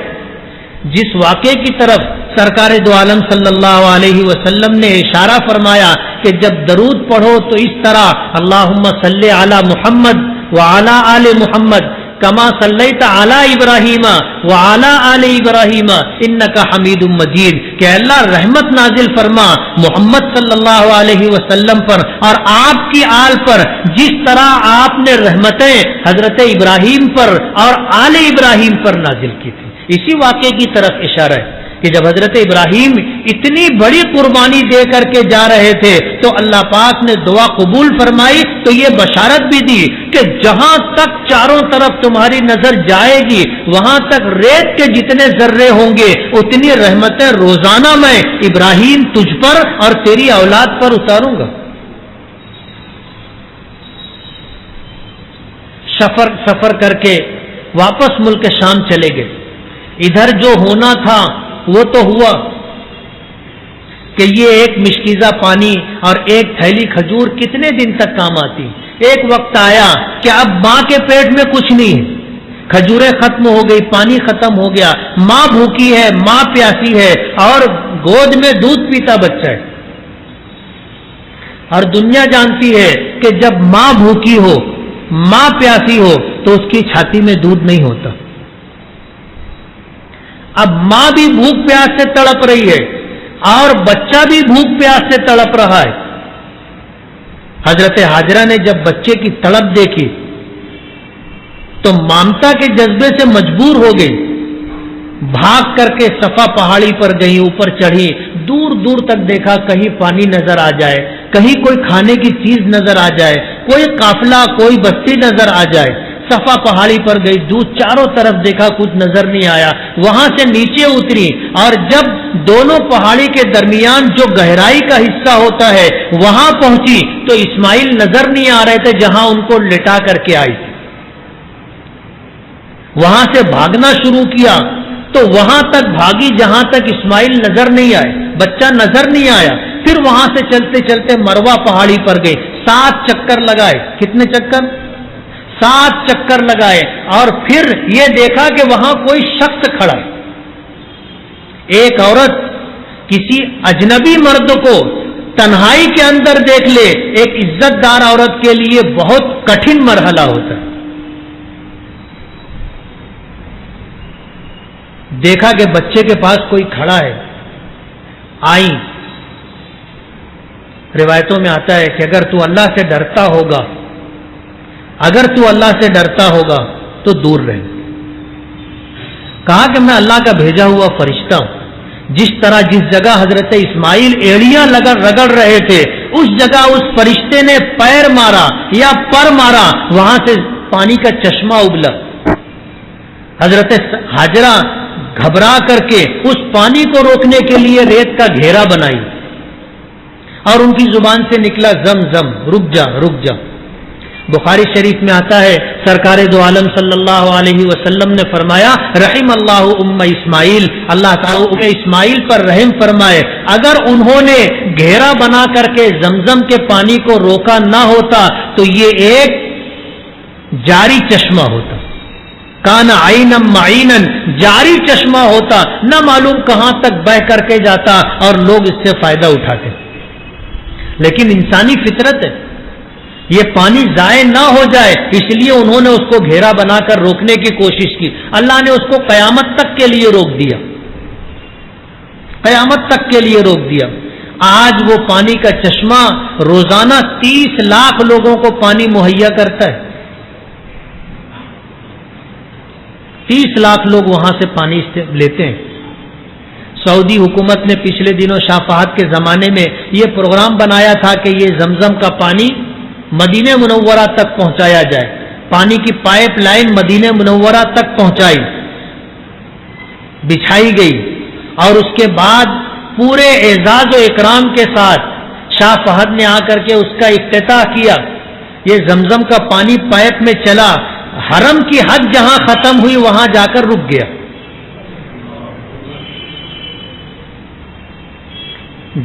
جس واقعے کی طرف سرکار دو عالم صلی اللہ علیہ وسلم نے اشارہ فرمایا کہ جب درود پڑھو تو اس طرح اللہم صلی علی محمد وعلی آل محمد کما صلیت علی ابراہیم وعلی آل ابراہیم انک حمید مجید، کہ اللہ رحمت نازل فرما محمد صلی اللہ علیہ وسلم پر اور آپ کی آل پر جس طرح آپ نے رحمتیں حضرت ابراہیم پر اور آل ابراہیم پر نازل کی تھی۔ اسی واقعے کی طرف اشارہ ہے کہ جب حضرت ابراہیم اتنی بڑی قربانی دے کر کے جا رہے تھے تو اللہ پاک نے دعا قبول فرمائی، تو یہ بشارت بھی دی کہ جہاں تک چاروں طرف تمہاری نظر جائے گی وہاں تک ریت کے جتنے ذرے ہوں گے اتنی رحمتیں روزانہ میں ابراہیم تجھ پر اور تیری اولاد پر اتاروں گا۔ سفر کر کے واپس ملک شام چلے گئے۔ ادھر جو ہونا تھا وہ تو ہوا کہ یہ ایک مشکیزہ پانی اور ایک تھیلی کھجور کتنے دن تک کام آتی۔ ایک وقت آیا کہ اب ماں کے پیٹ میں کچھ نہیں ہے، کھجوریں ختم ہو گئی، پانی ختم ہو گیا، ماں بھوکی ہے، ماں پیاسی ہے، اور گود میں دودھ پیتا بچہ ہے۔ اور دنیا جانتی ہے کہ جب ماں بھوکی ہو، ماں پیاسی ہو تو اس کی چھاتی میں دودھ نہیں ہوتا۔ اب ماں بھی بھوک پیاس سے تڑپ رہی ہے اور بچہ بھی بھوک پیاس سے تڑپ رہا ہے۔ حضرت ہاجرہ نے جب بچے کی تڑپ دیکھی تو مامتا کے جذبے سے مجبور ہو گئی، بھاگ کر کے صفا پہاڑی پر گئی، اوپر چڑھی، دور دور تک دیکھا کہیں پانی نظر آ جائے، کہیں کوئی کھانے کی چیز نظر آ جائے، کوئی قافلہ، کوئی بستی نظر آ جائے۔ صفا پہاڑی پر گئی، دودھ چاروں طرف دیکھا، کچھ نظر نہیں آیا، وہاں سے نیچے اتری، اور جب دونوں پہاڑی کے درمیان جو گہرائی کا حصہ ہوتا ہے وہاں پہنچی تو اسماعیل نظر نہیں آ رہے تھے جہاں ان کو لٹا کر کے آئی تھی۔ وہاں سے بھاگنا شروع کیا تو وہاں تک بھاگی جہاں تک اسماعیل نظر نہیں آئے، بچہ نظر نہیں آیا۔ پھر وہاں سے چلتے چلتے مروا پہاڑی پر گئے، 7 چکر لگائے۔ کتنے چکر؟ 7 چکر لگائے، اور پھر یہ دیکھا کہ وہاں کوئی شخص کھڑا ہے۔ ایک عورت کسی اجنبی مرد کو تنہائی کے اندر دیکھ لے ایک عزت دار عورت کے لیے بہت کٹھن مرحلہ ہوتا ہے۔ دیکھا کہ بچے کے پاس کوئی کھڑا ہے، آئی۔ روایتوں میں آتا ہے کہ اگر تو اللہ سے ڈرتا ہوگا، اگر تو اللہ سے ڈرتا ہوگا تو دور رہے۔ کہا کہ میں اللہ کا بھیجا ہوا فرشتہ ہوں، جس طرح جس جگہ حضرت اسماعیل ایڑیاں رگڑ رہے تھے اس جگہ اس فرشتے نے پیر مارا یا پر مارا، وہاں سے پانی کا چشمہ ابلا۔ حضرت ہاجرہ گھبرا کر کے اس پانی کو روکنے کے لیے ریت کا گھیرا بنائی، اور ان کی زبان سے نکلا زم زم، رک جا رک جا۔ بخاری شریف میں آتا ہے سرکار دو عالم صلی اللہ علیہ وسلم نے فرمایا رحم اللہ ام اسماعیل، اللہ تعالیٰ ام اسماعیل پر رحم فرمائے، اگر انہوں نے گھیرا بنا کر کے زمزم کے پانی کو روکا نہ ہوتا تو یہ ایک جاری چشمہ ہوتا، کان عینم معینن، جاری چشمہ ہوتا، نہ معلوم کہاں تک بہہ کر کے جاتا اور لوگ اس سے فائدہ اٹھاتے. لیکن انسانی فطرت ہے، یہ پانی ضائع نہ ہو جائے، اس لیے انہوں نے اس کو گھیرا بنا کر روکنے کی کوشش کی. اللہ نے اس کو قیامت تک کے لیے روک دیا، قیامت تک کے لیے روک دیا. آج وہ پانی کا چشمہ روزانہ 30 لاکھ لوگوں کو پانی مہیا کرتا ہے. 30 لاکھ لوگ وہاں سے پانی لیتے ہیں. سعودی حکومت نے پچھلے دنوں شاہ فہد کے زمانے میں یہ پروگرام بنایا تھا کہ یہ زمزم کا پانی مدینہ منورہ تک پہنچایا جائے. پانی کی پائپ لائن مدینہ منورہ تک پہنچائی، بچھائی گئی، اور اس کے بعد پورے اعزاز و اکرام کے ساتھ شاہ فہد نے آ کر کے اس کا افتتاح کیا. یہ زمزم کا پانی پائپ میں چلا، حرم کی حد جہاں ختم ہوئی وہاں جا کر رک گیا.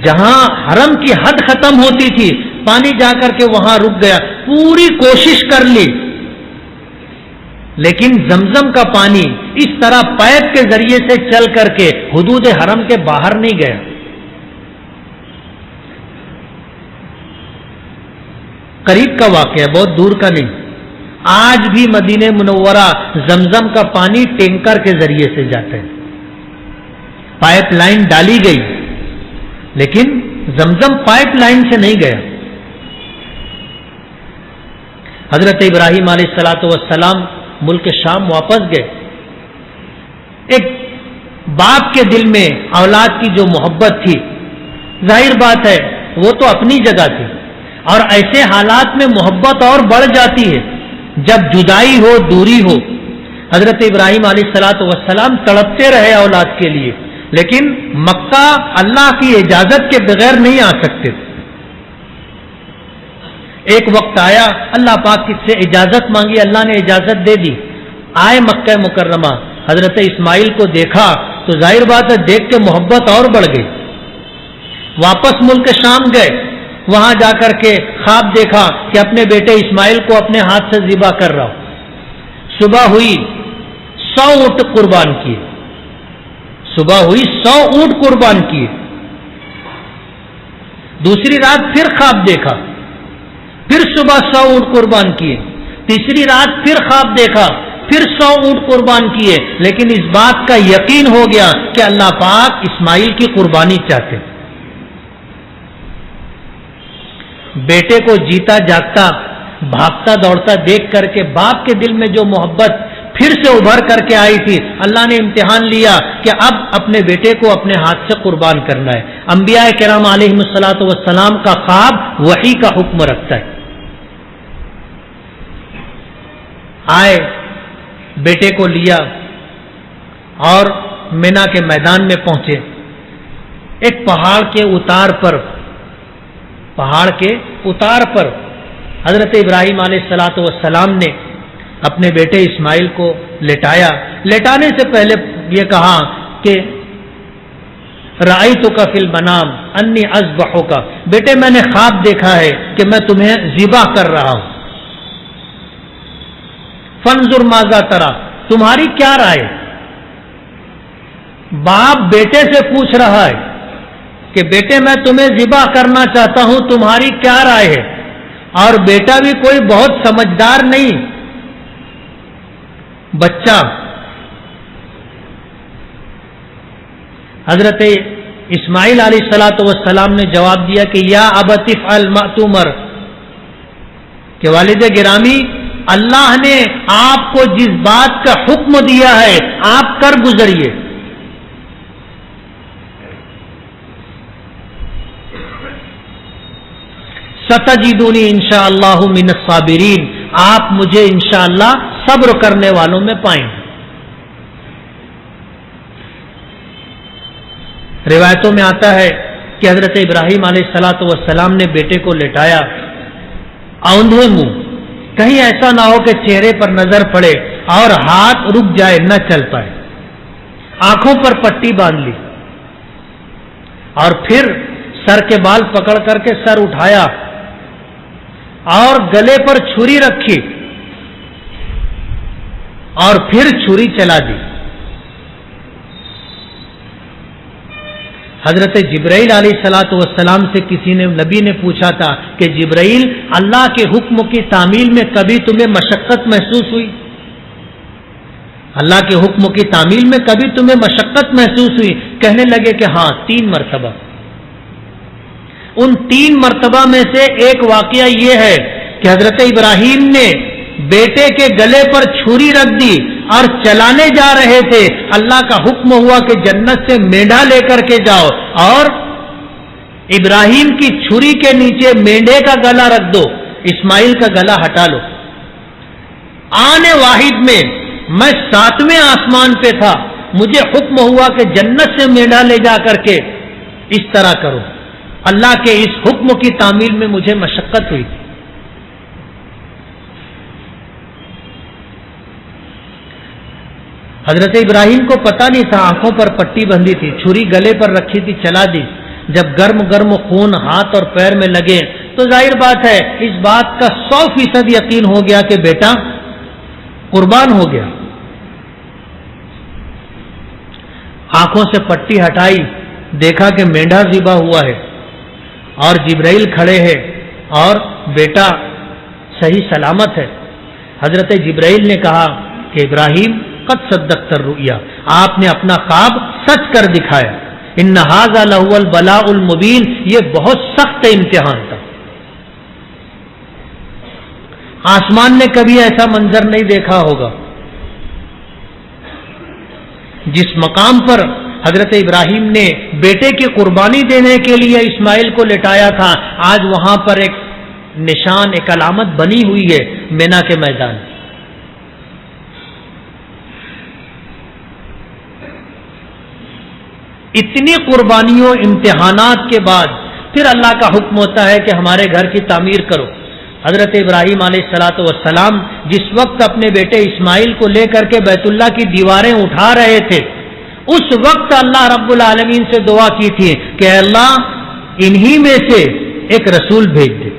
جہاں حرم کی حد ختم ہوتی تھی پانی جا کر کے وہاں رک گیا. پوری کوشش کر لی، لیکن زمزم کا پانی اس طرح پائپ کے ذریعے سے چل کر کے حدود حرم کے باہر نہیں گیا. قریب کا واقعہ، بہت دور کا نہیں. آج بھی مدینہ منورہ زمزم کا پانی ٹینکر کے ذریعے سے جاتا ہے. پائپ لائن ڈالی گئی لیکن زمزم پائپ لائن سے نہیں گیا. حضرت ابراہیم علیہ الصلوۃ والسلام ملک شام واپس گئے. ایک باپ کے دل میں اولاد کی جو محبت تھی، ظاہر بات ہے وہ تو اپنی جگہ تھی، اور ایسے حالات میں محبت اور بڑھ جاتی ہے جب جدائی ہو، دوری ہو. حضرت ابراہیم علیہ الصلوۃ والسلام تڑپتے رہے اولاد کے لیے، لیکن مکہ اللہ کی اجازت کے بغیر نہیں آ سکتے. ایک وقت آیا، اللہ پاک سے اجازت مانگی، اللہ نے اجازت دے دی. آئے مکہ مکرمہ، حضرت اسماعیل کو دیکھا تو ظاہر بات ہے دیکھ کے محبت اور بڑھ گئی. واپس ملک شام گئے، وہاں جا کر کے خواب دیکھا کہ اپنے بیٹے اسماعیل کو اپنے ہاتھ سے ذبح کر رہا ہوں. صبح ہوئی 100 اونٹ قربان کیے. صبح ہوئی 100 اونٹ قربان کیے. دوسری رات پھر خواب دیکھا، پھر صبح 100 اونٹ قربان کیے. تیسری رات پھر خواب دیکھا، پھر 100 اونٹ قربان کیے. لیکن اس بات کا یقین ہو گیا کہ اللہ پاک اسماعیل کی قربانی چاہتے. بیٹے کو جیتا جاگتا، بھاگتا دوڑتا دیکھ کر کے باپ کے دل میں جو محبت پھر سے ابھر کر کے آئی تھی، اللہ نے امتحان لیا کہ اب اپنے بیٹے کو اپنے ہاتھ سے قربان کرنا ہے. انبیاء کرام علیہم الصلوۃ والسلام کا خواب وحی کا حکم رکھتا ہے. آئے، بیٹے کو لیا اور مینا کے میدان میں پہنچے. ایک پہاڑ کے اتار پر حضرت ابراہیم علیہ الصلوۃ والسلام نے اپنے بیٹے اسماعیل کو لٹایا. لٹانے سے پہلے یہ کہا کہ رأیتک فی المنام انی اذبحک، بیٹے میں نے خواب دیکھا ہے کہ میں تمہیں ذبح کر رہا ہوں. فانظر ماذا تری، تمہاری کیا رائے؟ باپ بیٹے سے پوچھ رہا ہے کہ بیٹے میں تمہیں ذبح کرنا چاہتا ہوں، تمہاری کیا رائے ہے؟ اور بیٹا بھی کوئی بہت سمجھدار نہیں، بچہ. حضرت اسماعیل علیہ الصلوۃ والسلام نے جواب دیا کہ یا ابت افعل ما تؤمر، کہ والد گرامی اللہ نے آپ کو جس بات کا حکم دیا ہے آپ کر گزریے. ستجدونی انشاءاللہ من الصابرین، آپ مجھے انشاءاللہ صبر کرنے والوں میں پائیں. روایتوں میں آتا ہے کہ حضرت ابراہیم علیہ الصلوۃ والسلام نے بیٹے کو لٹایا اوندھے منہ، کہیں ایسا نہ ہو کہ چہرے پر نظر پڑے اور ہاتھ رک جائے، نہ چل پائے. آنکھوں پر پٹی باندھ لی اور پھر سر کے بال پکڑ کر کے سر اٹھایا اور گلے پر چھری رکھی اور پھر چھری چلا دی. حضرت جبرائیل علیہ الصلوۃ والسلام سے کسی نے نبی نے پوچھا تھا کہ جبرائیل، اللہ کے حکم کی تعمیل میں کبھی تمہیں مشقت محسوس ہوئی؟ اللہ کے حکم کی تعمیل میں کبھی تمہیں مشقت محسوس ہوئی؟ کہنے لگے کہ ہاں، 3 مرتبہ. ان 3 مرتبہ میں سے ایک واقعہ یہ ہے کہ حضرت ابراہیم نے بیٹے کے گلے پر چھری رکھ دی اور چلانے جا رہے تھے. اللہ کا حکم ہوا کہ جنت سے مینڈھا لے کر کے جاؤ اور ابراہیم کی چھری کے نیچے مینڈھے کا گلا رکھ دو، اسماعیل کا گلا ہٹا لو. آنے واحد میں 7ویں آسمان پہ تھا، مجھے حکم ہوا کہ جنت سے مینڈھا لے جا کر کے اس طرح کرو. اللہ کے اس حکم کی تعمیل میں مجھے مشقت ہوئی تھی. حضرت ابراہیم کو پتہ نہیں تھا، آنکھوں پر پٹی بندھی تھی، چھری گلے پر رکھی تھی، چلا دی. جب گرم گرم خون ہاتھ اور پیر میں لگے تو ظاہر بات ہے اس بات کا 100% یقین ہو گیا کہ بیٹا قربان ہو گیا. آنکھوں سے پٹی ہٹائی، دیکھا کہ مینڈھا ذبح ہوا ہے اور جبرائیل کھڑے ہیں اور بیٹا صحیح سلامت ہے. حضرت جبرائیل نے کہا کہ ابراہیم قد صدقت الرؤیا، آپ نے اپنا خواب سچ کر دکھایا. ان ھذا لہو البلاء المبین، یہ بہت سخت امتحان تھا. آسمان نے کبھی ایسا منظر نہیں دیکھا ہوگا. جس مقام پر حضرت ابراہیم نے بیٹے کی قربانی دینے کے لیے اسماعیل کو لٹایا تھا، آج وہاں پر ایک نشان، ایک علامت بنی ہوئی ہے مینا کے میدان. اتنی قربانیوں، امتحانات کے بعد پھر اللہ کا حکم ہوتا ہے کہ ہمارے گھر کی تعمیر کرو. حضرت ابراہیم علیہ الصلوۃ والسلام جس وقت اپنے بیٹے اسماعیل کو لے کر کے بیت اللہ کی دیواریں اٹھا رہے تھے، اس وقت اللہ رب العالمین سے دعا کی تھی کہ اے اللہ انہی میں سے ایک رسول بھیج دے.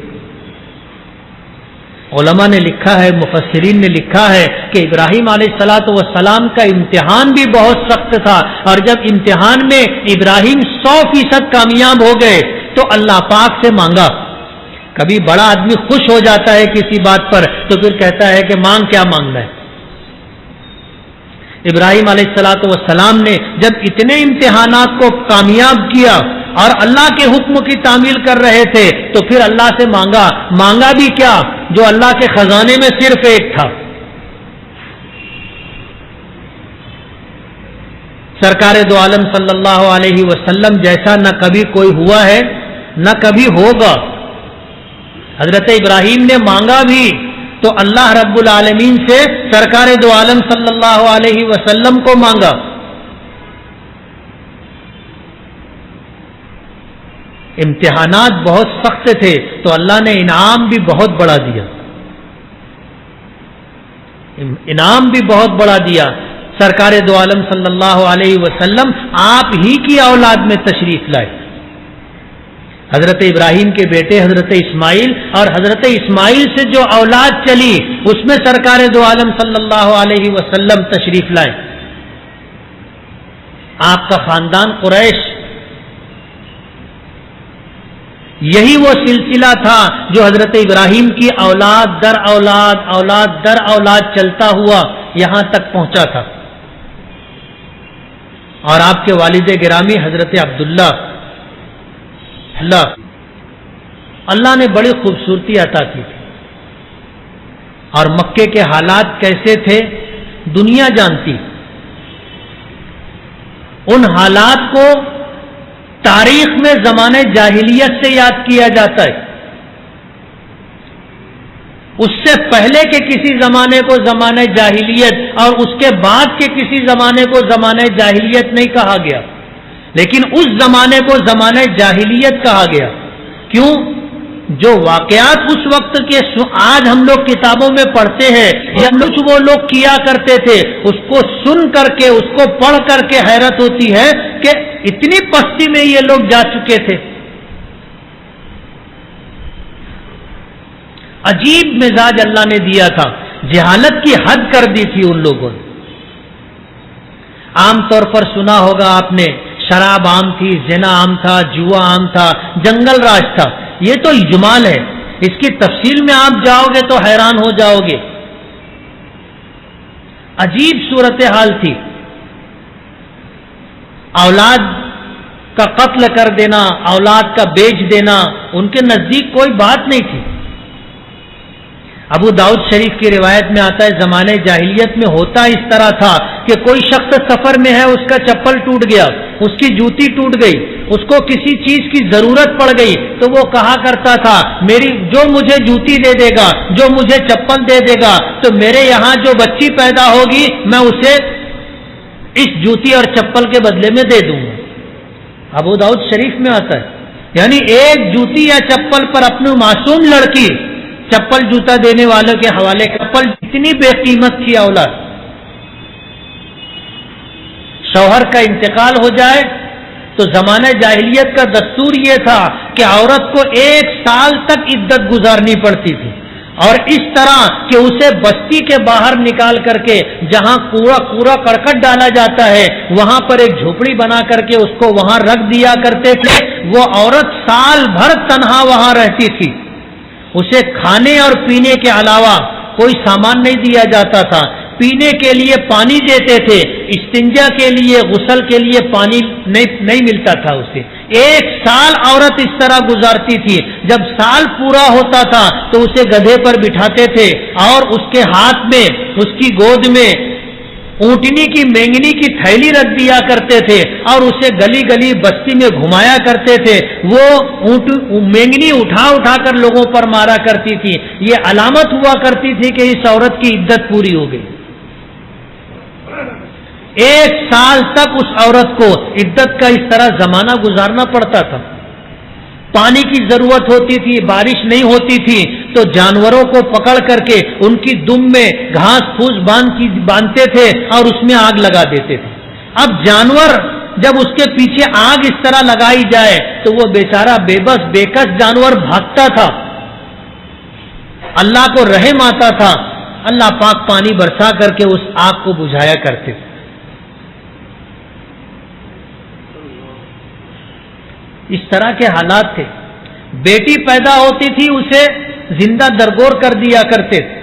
علماء نے لکھا ہے، مفسرین نے لکھا ہے کہ ابراہیم علیہ الصلوۃ والسلام کا امتحان بھی بہت سخت تھا، اور جب امتحان میں ابراہیم 100% کامیاب ہو گئے تو اللہ پاک سے مانگا. کبھی بڑا آدمی خوش ہو جاتا ہے کسی بات پر تو پھر کہتا ہے کہ مانگ کیا مانگنا ہے. ابراہیم علیہ الصلوۃ والسلام نے جب اتنے امتحانات کو کامیاب کیا اور اللہ کے حکم کی تعمیل کر رہے تھے تو پھر اللہ سے مانگا بھی کیا جو اللہ کے خزانے میں صرف ایک تھا. سرکار دو عالم صلی اللہ علیہ وسلم جیسا نہ کبھی کوئی ہوا ہے نہ کبھی ہوگا. حضرت ابراہیم نے مانگا بھی تو اللہ رب العالمین سے سرکار دو عالم صلی اللہ علیہ وسلم کو مانگا. امتحانات بہت سخت تھے تو اللہ نے انعام بھی بہت بڑا دیا. انعام بھی بہت بڑا دیا. سرکار دو عالم صلی اللہ علیہ وسلم آپ ہی کی اولاد میں تشریف لائے. حضرت ابراہیم کے بیٹے حضرت اسماعیل اور حضرت اسماعیل سے جو اولاد چلی اس میں سرکار دو عالم صلی اللہ علیہ وسلم تشریف لائے. آپ کا خاندان قریش، یہی وہ سلسلہ تھا جو حضرت ابراہیم کی اولاد در اولاد، اولاد در اولاد چلتا ہوا یہاں تک پہنچا تھا. اور آپ کے والد گرامی حضرت عبداللہ، اللہ نے بڑی خوبصورتی عطا کی تھی. اور مکے کے حالات کیسے تھے دنیا جانتی. ان حالات کو تاریخ میں زمانے جاہلیت سے یاد کیا جاتا ہے. اس سے پہلے کے کسی زمانے کو زمانے جاہلیت اور اس کے بعد کے کسی زمانے کو زمانے جاہلیت نہیں کہا گیا، لیکن اس زمانے کو زمانے جاہلیت کہا گیا. کیوں؟ جو واقعات اس وقت کے آج ہم لوگ کتابوں میں پڑھتے ہیں یا کچھ وہ لوگ کیا کرتے تھے، اس کو سن کر کے، اس کو پڑھ کر کے حیرت ہوتی ہے کہ اتنی پستی میں یہ لوگ جا چکے تھے. عجیب مزاج اللہ نے دیا تھا. جہالت کی حد کر دی تھی ان لوگوں نے. عام طور پر سنا ہوگا آپ نے، شراب عام تھی، زنا عام تھا، جوا عام تھا، جنگل راج تھا. یہ تو اجمال ہے، اس کی تفصیل میں آپ جاؤ گے تو حیران ہو جاؤ گے. عجیب صورتحال تھی. اولاد کا قتل کر دینا، اولاد کا بیچ دینا ان کے نزدیک کوئی بات نہیں تھی. ابو داؤد شریف کی روایت میں آتا ہے زمانے جاہلیت میں ہوتا اس طرح تھا کہ کوئی شخص سفر میں ہے، اس کا چپل ٹوٹ گیا، اس کی جوتی ٹوٹ گئی، اس کو کسی چیز کی ضرورت پڑ گئی تو وہ کہا کرتا تھا جو مجھے جوتی دے دے گا، جو مجھے چپل دے دے گا، تو میرے یہاں جو بچی پیدا ہوگی میں اسے اس جوتی اور چپل کے بدلے میں دے دوں گا. ابو داؤد شریف میں آتا ہے، یعنی ایک جوتی یا چپل پر اپنی معصوم لڑکی چپل جوتا دینے والوں کے حوالے. چپل اتنی بے قیمت تھی اولاد. شوہر کا انتقال ہو جائے تو زمانہ جاہلیت کا دستور یہ تھا کہ عورت کو 1 سال تک عدت گزارنی پڑتی تھی، اور اس طرح کہ اسے بستی کے باہر نکال کر کے جہاں کوڑا کرکٹ ڈالا جاتا ہے وہاں پر ایک جھوپڑی بنا کر کے اس کو وہاں رکھ دیا کرتے تھے. وہ عورت سال بھر تنہا وہاں رہتی تھی. اسے کھانے اور پینے کے علاوہ کوئی سامان نہیں دیا جاتا تھا. پینے کے لیے پانی دیتے تھے، استنجا کے لیے، غسل کے لیے پانی نہیں ملتا تھا اسے. 1 سال عورت اس طرح گزارتی تھی. جب سال پورا ہوتا تھا تو اسے گدھے پر بٹھاتے تھے اور اس کے ہاتھ میں، اس کی گود میں اونٹنی کی مینگنی کی تھیلی رکھ دیا کرتے تھے اور اسے گلی گلی بستی میں گھمایا کرتے تھے. وہ مینگنی اٹھا کر لوگوں پر مارا کرتی تھی. یہ علامت ہوا کرتی تھی کہ اس عورت کی عدت پوری ہو گئی. 1 سال تک اس عورت کو عدت کا اس طرح زمانہ گزارنا پڑتا تھا. پانی کی ضرورت ہوتی تھی، بارش نہیں ہوتی تھی تو جانوروں کو پکڑ کر کے ان کی دم میں گھاس پھوس باندھتے تھے اور اس میں آگ لگا دیتے تھے. اب جانور جب اس کے پیچھے آگ اس طرح لگائی جائے تو وہ بیچارہ بے بس بے کس جانور بھاگتا تھا. اللہ کو رحم آتا تھا، اللہ پاک پانی برسا کر کے اس آگ کو بجھایا کرتے تھے. اس طرح کے حالات تھے. بیٹی پیدا ہوتی تھی اسے زندہ درگور کر دیا کرتے تھے.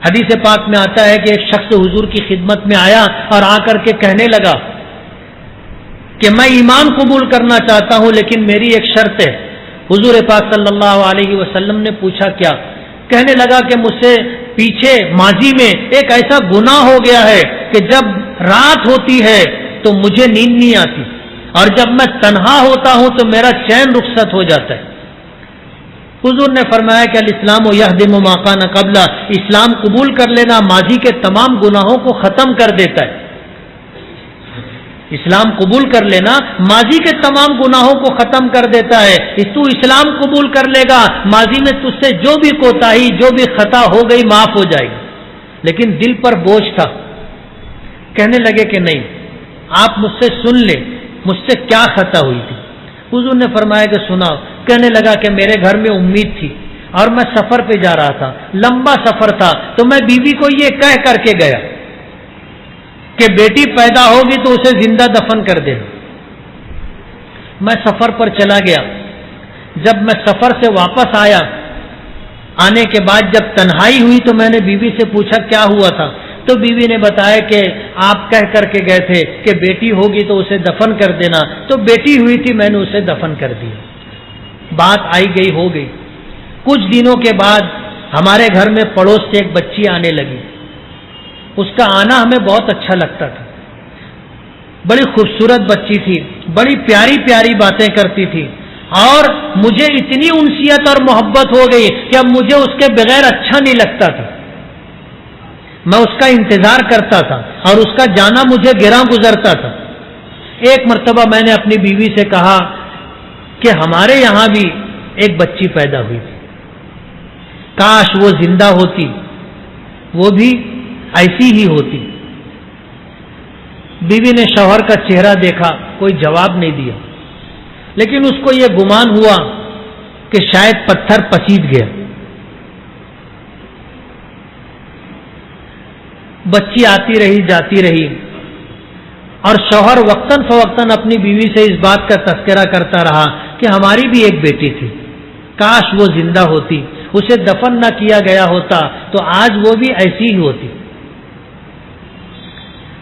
حدیث پاک میں آتا ہے کہ ایک شخص حضور کی خدمت میں آیا اور آ کر کے کہنے لگا کہ میں ایمان قبول کرنا چاہتا ہوں لیکن میری ایک شرط ہے. حضور پاک صلی اللہ علیہ وسلم نے پوچھا کیا؟ کہنے لگا کہ مجھ سے پیچھے ماضی میں ایک ایسا گناہ ہو گیا ہے کہ جب رات ہوتی ہے تو مجھے نیند نہیں آتی اور جب میں تنہا ہوتا ہوں تو میرا چین رخصت ہو جاتا ہے. حضور نے فرمایا کہ الاسلام یہدم ما کان قبل، اسلام قبول کر لینا ماضی کے تمام گناہوں کو ختم کر دیتا ہے. اسلام قبول کر لینا ماضی کے تمام گناہوں کو ختم کر دیتا ہے. تو اسلام قبول کر لے گا، ماضی میں تجھ سے جو بھی کوتاہی، جو بھی خطا ہو گئی معاف ہو جائے گی. لیکن دل پر بوجھ تھا. کہنے لگے کہ نہیں، آپ مجھ سے سن لیں مجھ سے کیا خطا ہوئی تھی. حضور نے فرمایا کہ سناؤ. کہنے لگا کہ میرے گھر میں امید تھی اور میں سفر پہ جا رہا تھا، لمبا سفر تھا، تو میں بیوی کو یہ کہہ کر کے گیا کہ بیٹی پیدا ہوگی تو اسے زندہ دفن کر دینا. میں سفر پر چلا گیا. جب میں سفر سے واپس آیا، آنے کے بعد جب تنہائی ہوئی تو میں نے بیوی سے پوچھا کیا ہوا تھا. تو بیوی نے بتایا کہ آپ کہہ کر کے گئے تھے کہ بیٹی ہوگی تو اسے دفن کر دینا. تو بیٹی ہوئی تھی، میں نے اسے دفن کر دیا. بات آئی گئی ہو گئی. کچھ دنوں کے بعد ہمارے گھر میں پڑوس سے ایک بچی آنے لگی. اس کا آنا ہمیں بہت اچھا لگتا تھا. بڑی خوبصورت بچی تھی، بڑی پیاری پیاری باتیں کرتی تھی اور مجھے اتنی انسیت اور محبت ہو گئی کہ اب مجھے اس کے بغیر اچھا نہیں لگتا تھا. میں اس کا انتظار کرتا تھا اور اس کا جانا مجھے گراں گزرتا تھا. ایک مرتبہ میں نے اپنی بیوی سے کہا کہ ہمارے یہاں بھی ایک بچی پیدا ہوئی تھی، کاش وہ زندہ ہوتی، وہ بھی ایسی ہی ہوتی. بیوی نے شوہر کا چہرہ دیکھا، کوئی جواب نہیں دیا، لیکن اس کو یہ گمان ہوا کہ شاید پتھر پسید گیا. بچی آتی رہی جاتی رہی، اور شوہر وقتاً فوقتاً اپنی بیوی سے اس بات کا تذکرہ کرتا رہا کہ ہماری بھی ایک بیٹی تھی، کاش وہ زندہ ہوتی، اسے دفن نہ کیا گیا ہوتا تو آج وہ بھی ایسی ہی ہوتی۔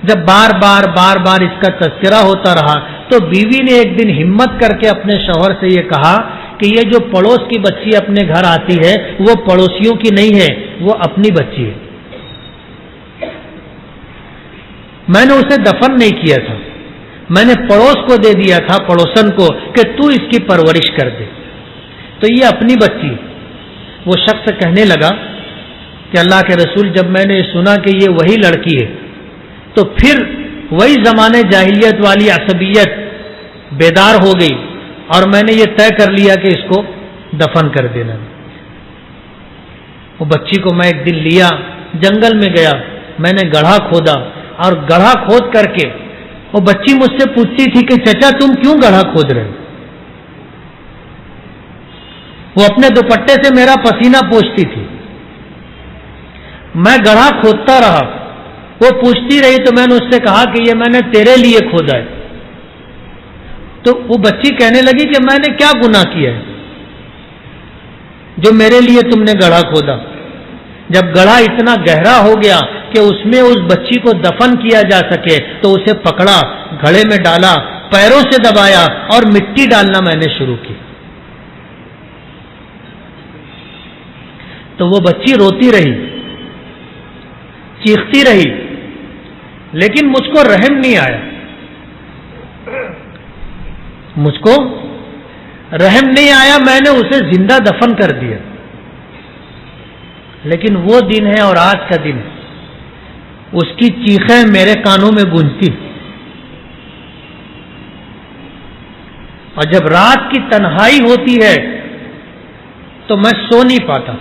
جب بار بار اس کا تذکرہ ہوتا رہا تو بیوی نے ایک دن ہمت کر کے اپنے شوہر سے یہ کہا کہ یہ جو پڑوس کی بچی اپنے گھر آتی ہے وہ پڑوسیوں کی نہیں ہے، وہ اپنی بچی ہے، میں نے اسے دفن نہیں کیا تھا، میں نے پڑوس کو دے دیا تھا، پڑوسن کو، کہ تو اس کی پرورش کر دے، تو یہ اپنی بچی۔ وہ شخص کہنے لگا کہ اللہ کے رسول، جب میں نے سنا کہ یہ وہی لڑکی ہے تو پھر وہی زمانے جاہلیت والی عصبیت بیدار ہو گئی اور میں نے یہ طے کر لیا کہ اس کو دفن کر دینا۔ وہ بچی کو میں ایک دن لیا، جنگل میں گیا، میں نے گڑھا کھودا، اور گڑھا کھود کر کے وہ بچی مجھ سے پوچھتی تھی کہ چچا تم کیوں گڑھا کھود رہے؟ وہ اپنے دوپٹے سے میرا پسینہ پوچھتی تھی، میں گڑھا کھودتا رہا، وہ پوچھتی رہی تو میں نے اس سے کہا کہ یہ میں نے تیرے لیے کھودا ہے۔ تو وہ بچی کہنے لگی کہ میں نے کیا گناہ کیا ہے جو میرے لیے تم نے گڑھا کھودا؟ جب گڑھا اتنا گہرا ہو گیا کہ اس میں اس بچی کو دفن کیا جا سکے تو اسے پکڑا، گھڑے میں ڈالا، پیروں سے دبایا اور مٹی ڈالنا میں نے شروع کی۔ تو وہ بچی روتی رہی، چیختی رہی، لیکن مجھ کو رحم نہیں آیا، مجھ کو رحم نہیں آیا، میں نے اسے زندہ دفن کر دیا۔ لیکن وہ دن ہے اور آج کا دن، اس کی چیخیں میرے کانوں میں گونجتی، اور جب رات کی تنہائی ہوتی ہے تو میں سو نہیں پاتا،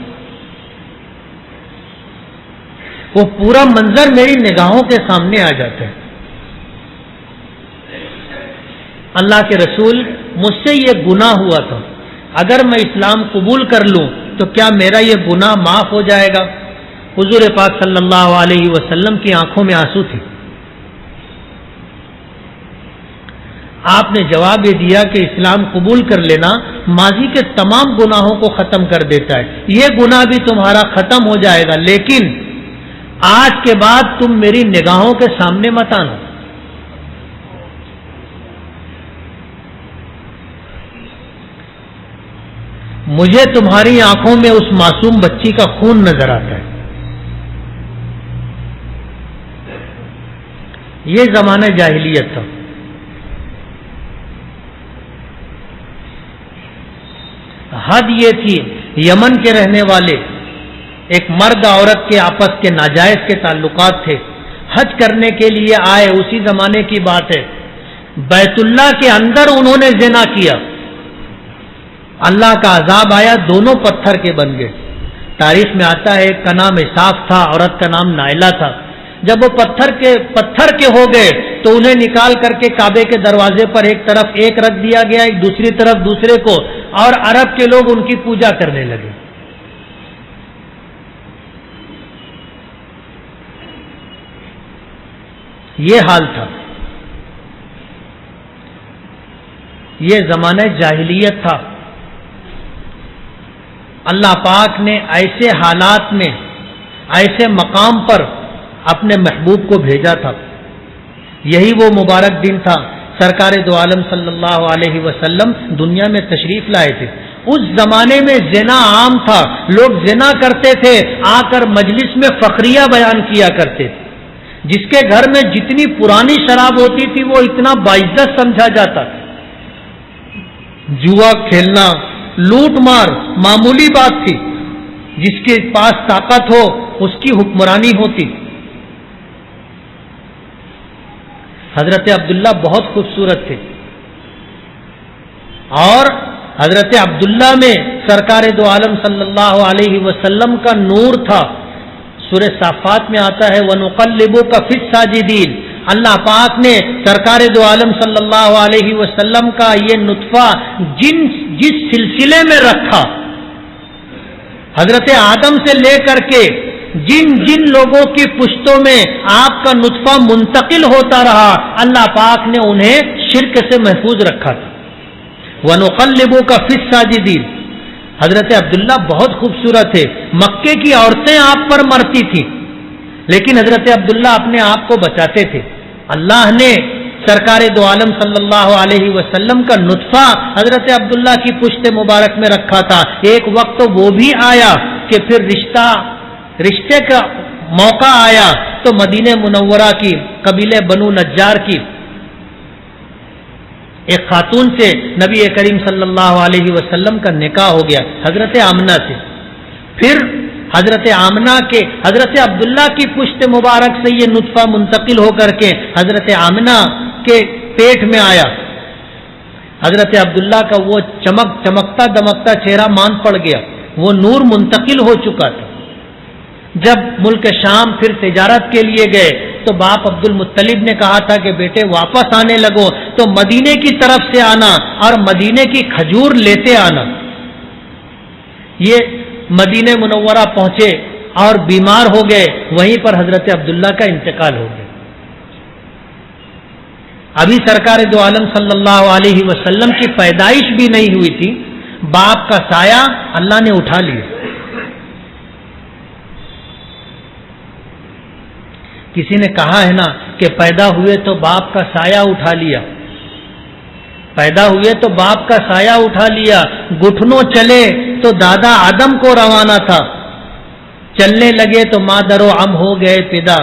وہ پورا منظر میری نگاہوں کے سامنے آ جاتا ہے۔ اللہ کے رسول، مجھ سے یہ گناہ ہوا تھا، اگر میں اسلام قبول کر لوں تو کیا میرا یہ گناہ معاف ہو جائے گا؟ حضور پاک صلی اللہ علیہ وسلم کی آنکھوں میں آنسو تھے۔ آپ نے جواب یہ دیا کہ اسلام قبول کر لینا ماضی کے تمام گناہوں کو ختم کر دیتا ہے، یہ گناہ بھی تمہارا ختم ہو جائے گا، لیکن آج کے بعد تم میری نگاہوں کے سامنے مت آنا۔ مجھے تمہاری آنکھوں میں اس معصوم بچی کا خون نظر آتا ہے۔ یہ زمانہ جاہلیت تھا۔ حد یہ تھی، یمن کے رہنے والے ایک مرد عورت کے آپس کے ناجائز کے تعلقات تھے، حج کرنے کے لیے آئے، اسی زمانے کی بات ہے، بیت اللہ کے اندر انہوں نے زنا کیا، اللہ کا عذاب آیا، دونوں پتھر کے بن گئے۔ تاریخ میں آتا ہے ایک کا نام اساف تھا، عورت کا نام نائلہ تھا۔ جب وہ پتھر کے ہو گئے تو انہیں نکال کر کے کعبے کے دروازے پر ایک طرف ایک رکھ دیا گیا، ایک دوسری طرف دوسرے کو، اور عرب کے لوگ ان کی پوجا کرنے لگے۔ یہ حال تھا، یہ زمانہ جاہلیت تھا۔ اللہ پاک نے ایسے حالات میں، ایسے مقام پر اپنے محبوب کو بھیجا تھا۔ یہی وہ مبارک دن تھا، سرکار دو عالم صلی اللہ علیہ وسلم دنیا میں تشریف لائے تھے۔ اس زمانے میں زنا عام تھا، لوگ زنا کرتے تھے، آ کر مجلس میں فخریہ بیان کیا کرتے تھے۔ جس کے گھر میں جتنی پرانی شراب ہوتی تھی وہ اتنا باعزت سمجھا جاتا تھا۔ جوا کھیلنا، لوٹ مار معمولی بات تھی، جس کے پاس طاقت ہو اس کی حکمرانی ہوتی۔ حضرت عبداللہ بہت خوبصورت تھے، اور حضرت عبداللہ میں سرکار دو عالم صلی اللہ علیہ وسلم کا نور تھا۔ سورہ صافات میں آتا ہے وَنُقَلِّبُكَ فِي السَّاجِدِينَ، اللہ پاک نے سرکار دو عالم صلی اللہ علیہ وسلم کا یہ نطفہ جس سلسلے میں رکھا، حضرت آدم سے لے کر کے جن جن لوگوں کی پشتوں میں آپ کا نطفہ منتقل ہوتا رہا اللہ پاک نے انہیں شرک سے محفوظ رکھا تھا. وَنُقَلِّبُكَ فِي السَّاجِدِينَ. حضرت عبداللہ بہت خوبصورت ہے. مکے کی عورتیں آپ پر مرتی تھیں لیکن حضرت عبداللہ اپنے آپ کو بچاتے تھے. اللہ نے سرکار دو عالم صلی اللہ علیہ وسلم کا نطفہ حضرت عبداللہ کی پشت مبارک میں رکھا تھا. ایک وقت تو وہ بھی آیا کہ پھر رشتے کا موقع آیا تو مدینہ منورہ کی قبیلے بنو نجار کی ایک خاتون سے نبی کریم صلی اللہ علیہ وسلم کا نکاح ہو گیا حضرت آمنہ سے. پھر حضرت آمنہ کے حضرت عبداللہ کی پشت مبارک سے یہ نطفہ منتقل ہو کر کے حضرت آمنہ کے پیٹ میں آیا. حضرت عبداللہ کا وہ چمکتا دمکتا چہرہ مان پڑ گیا, وہ نور منتقل ہو چکا تھا. جب ملک شام پھر تجارت کے لیے گئے تو باپ عبد المطلب نے کہا تھا کہ بیٹے واپس آنے لگو تو مدینے کی طرف سے آنا اور مدینے کی کھجور لیتے آنا. یہ مدینہ منورہ پہنچے اور بیمار ہو گئے, وہیں پر حضرت عبداللہ کا انتقال ہو گیا. ابھی سرکار دو عالم صلی اللہ علیہ وسلم کی پیدائش بھی نہیں ہوئی تھی, باپ کا سایہ اللہ نے اٹھا لیا. کسی نے کہا ہے نا کہ پیدا ہوئے تو باپ کا سایہ اٹھا لیا, پیدا ہوئے تو باپ کا سایہ اٹھا لیا, گھٹنوں چلے تو دادا آدم کو روانہ تھا, چلنے لگے تو مادر و ام ہو گئے پیدا.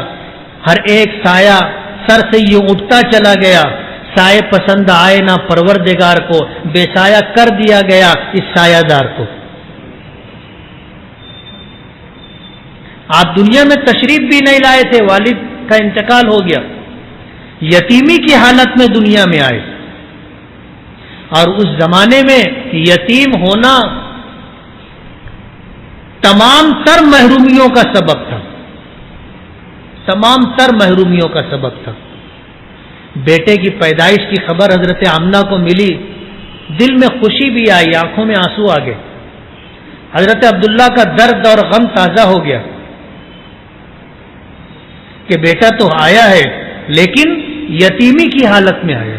ہر ایک سایہ سر سے یہ اٹھتا چلا گیا, سائے پسند آئے نہ پروردگار کو, بے سایہ کر دیا گیا اس سایہ دار کو. آپ دنیا میں تشریف بھی نہیں لائے تھے, والد کا انتقال ہو گیا, یتیمی کی حالت میں دنیا میں آئے. اور اس زمانے میں یتیم ہونا تمام تر محرومیوں کا سبب تھا, تمام تر محرومیوں کا سبب تھا. بیٹے کی پیدائش کی خبر حضرت آمنہ کو ملی, دل میں خوشی بھی آئی, آنکھوں میں آنسو آ گئے. حضرت عبداللہ کا درد اور غم تازہ ہو گیا کہ بیٹا تو آیا ہے لیکن یتیمی کی حالت میں آیا.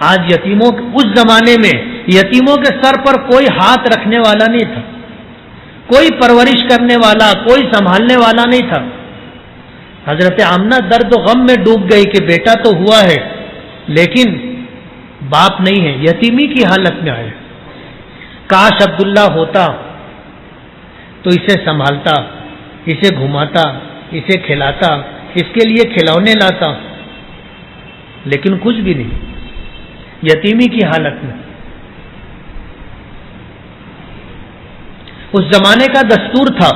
آج یتیموں اس زمانے میں یتیموں کے سر پر کوئی ہاتھ رکھنے والا نہیں تھا, کوئی پرورش کرنے والا, کوئی سنبھالنے والا نہیں تھا. حضرت آمنہ درد و غم میں ڈوب گئی کہ بیٹا تو ہوا ہے لیکن باپ نہیں ہے, یتیمی کی حالت میں آیا. کاش عبداللہ ہوتا تو اسے سنبھالتا, اسے گھماتا, اسے کھلاتا, اس کے لیے کھلونے لاتا, لیکن کچھ بھی نہیں, یتیمی کی حالت میں. اس زمانے کا دستور تھا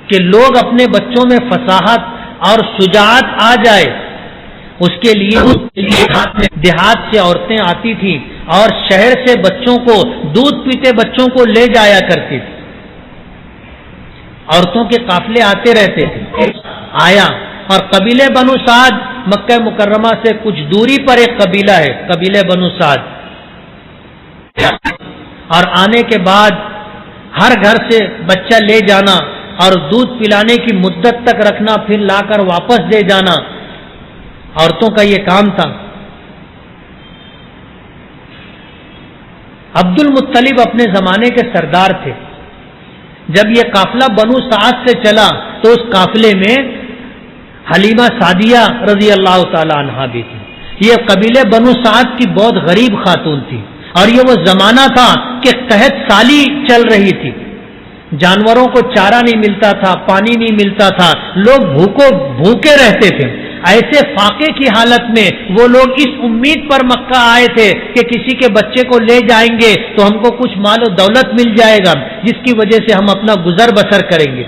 کہ لوگ اپنے بچوں میں فصاحت اور شجاعت آ جائے, اس کے لیے دیہات سے عورتیں آتی تھیں اور شہر سے بچوں کو, دودھ پیتے بچوں کو لے جایا کرتی تھی. عورتوں کے قافلے آتے رہتے تھے. آیا اور قبیلے بنو سعد, مکہ مکرمہ سے کچھ دوری پر ایک قبیلہ ہے, قبیلے بنو سعد. اور آنے کے بعد ہر گھر سے بچہ لے جانا اور دودھ پلانے کی مدت تک رکھنا, پھر لا کر واپس دے جانا, عورتوں کا یہ کام تھا. عبد المطلب اپنے زمانے کے سردار تھے. جب یہ قافلہ بنو سعد سے چلا تو اس قافلے میں حلیمہ سعدیہ رضی اللہ تعالی عنہا بھی تھی. یہ قبیلے بنو سعد کی بہت غریب خاتون تھی اور یہ وہ زمانہ تھا کہ قحط سالی چل رہی تھی, جانوروں کو چارہ نہیں ملتا تھا, پانی نہیں ملتا تھا, لوگ بھوکے رہتے تھے. ایسے فاقے کی حالت میں وہ لوگ اس امید پر مکہ آئے تھے کہ کسی کے بچے کو لے جائیں گے تو ہم کو کچھ مال و دولت مل جائے گا جس کی وجہ سے ہم اپنا گزر بسر کریں گے.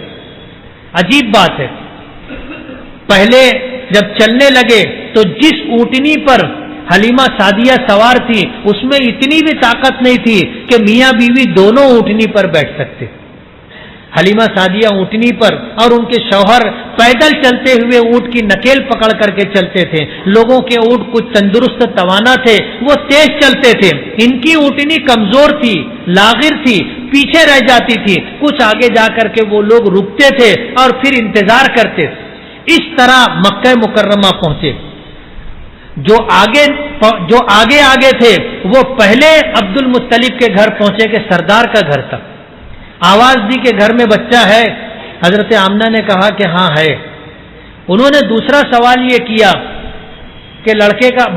عجیب بات ہے, پہلے جب چلنے لگے تو جس اونٹنی پر حلیمہ سعدیہ سوار تھی اس میں اتنی بھی طاقت نہیں تھی کہ میاں بیوی دونوں اونٹنی پر بیٹھ سکتے. حلیمہ سعدیہ اونٹنی پر اور ان کے شوہر پیدل چلتے ہوئے اونٹ کی نکیل پکڑ کر کے چلتے تھے. لوگوں کے اونٹ کچھ تندرست توانا تھے, وہ تیز چلتے تھے. ان کی اونٹنی کمزور تھی, لاغر تھی, پیچھے رہ جاتی تھی، کچھ آگے جا کر کے وہ لوگ رکتے تھے اور پھر انتظار کرتے تھے۔ اس طرح مکہ مکرمہ پہنچے۔ جو آگے آگے تھے وہ پہلے عبد المطلب کے گھر پہنچے کہ سردار کا گھر تھا۔ آواز دی کہ گھر میں بچہ ہے؟ حضرت آمنہ نے کہا کہ ہاں ہے۔ انہوں نے دوسرا سوال یہ کیا کہ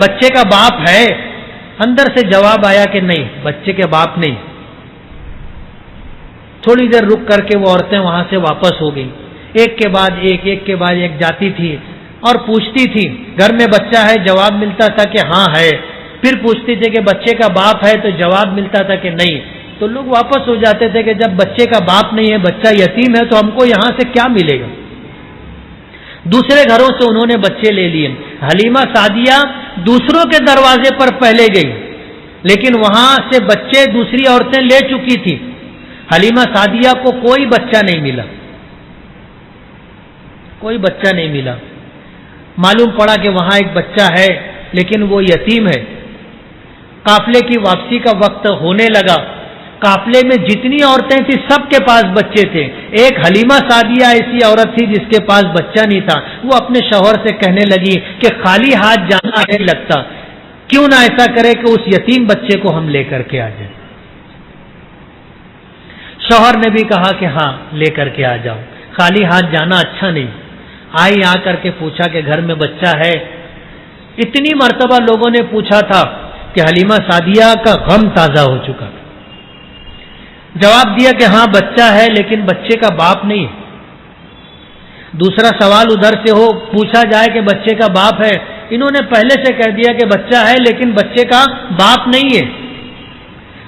بچے کا باپ ہے؟ اندر سے جواب آیا کہ نہیں، بچے کے باپ نہیں۔ تھوڑی دیر رک کر کے وہ عورتیں وہاں سے واپس ہو گئیں، ایک کے بعد ایک جاتی تھی اور پوچھتی تھی گھر میں بچہ ہے؟ جواب ملتا تھا کہ ہاں ہے۔ پھر پوچھتی تھی کہ بچے کا باپ ہے؟ تو جواب ملتا تھا کہ نہیں۔ تو لوگ واپس ہو جاتے تھے کہ جب بچے کا باپ نہیں ہے، بچہ یتیم ہے، تو ہم کو یہاں سے کیا ملے گا؟ دوسرے گھروں سے انہوں نے بچے لے لیے۔ حلیمہ سعدیہ دوسروں کے دروازے پر پہلے گئی، لیکن وہاں سے بچے دوسری عورتیں لے چکی تھی۔ حلیمہ سعدیہ کو کوئی بچہ نہیں ملا، کوئی بچہ نہیں ملا۔ معلوم پڑا کہ وہاں ایک بچہ ہے لیکن وہ یتیم ہے۔ قافلے کی واپسی کا وقت ہونے لگا۔ قافلے میں جتنی عورتیں تھیں سب کے پاس بچے تھے۔ ایک حلیمہ سعدیہ ایسی عورت تھی جس کے پاس بچہ نہیں تھا۔ وہ اپنے شوہر سے کہنے لگی کہ خالی ہاتھ جانا نہیں لگتا، کیوں نہ ایسا کرے کہ اس یتیم بچے کو ہم لے کر کے آ جائیں۔ شوہر نے بھی کہا کہ ہاں لے کر کے آ جاؤ، خالی ہاتھ جانا اچھا نہیں۔ آئی، آ کر کے پوچھا کہ گھر میں بچہ ہے؟ اتنی مرتبہ لوگوں نے پوچھا تھا کہ حلیمہ سعدیہ کا غم تازہ ہو چکا تھا۔ جواب دیا کہ ہاں بچہ ہے لیکن بچے کا باپ نہیں ہے۔ دوسرا سوال ادھر سے پوچھا جائے کہ بچے کا باپ ہے، انہوں نے پہلے سے کہہ دیا کہ بچہ ہے لیکن بچے کا باپ نہیں ہے۔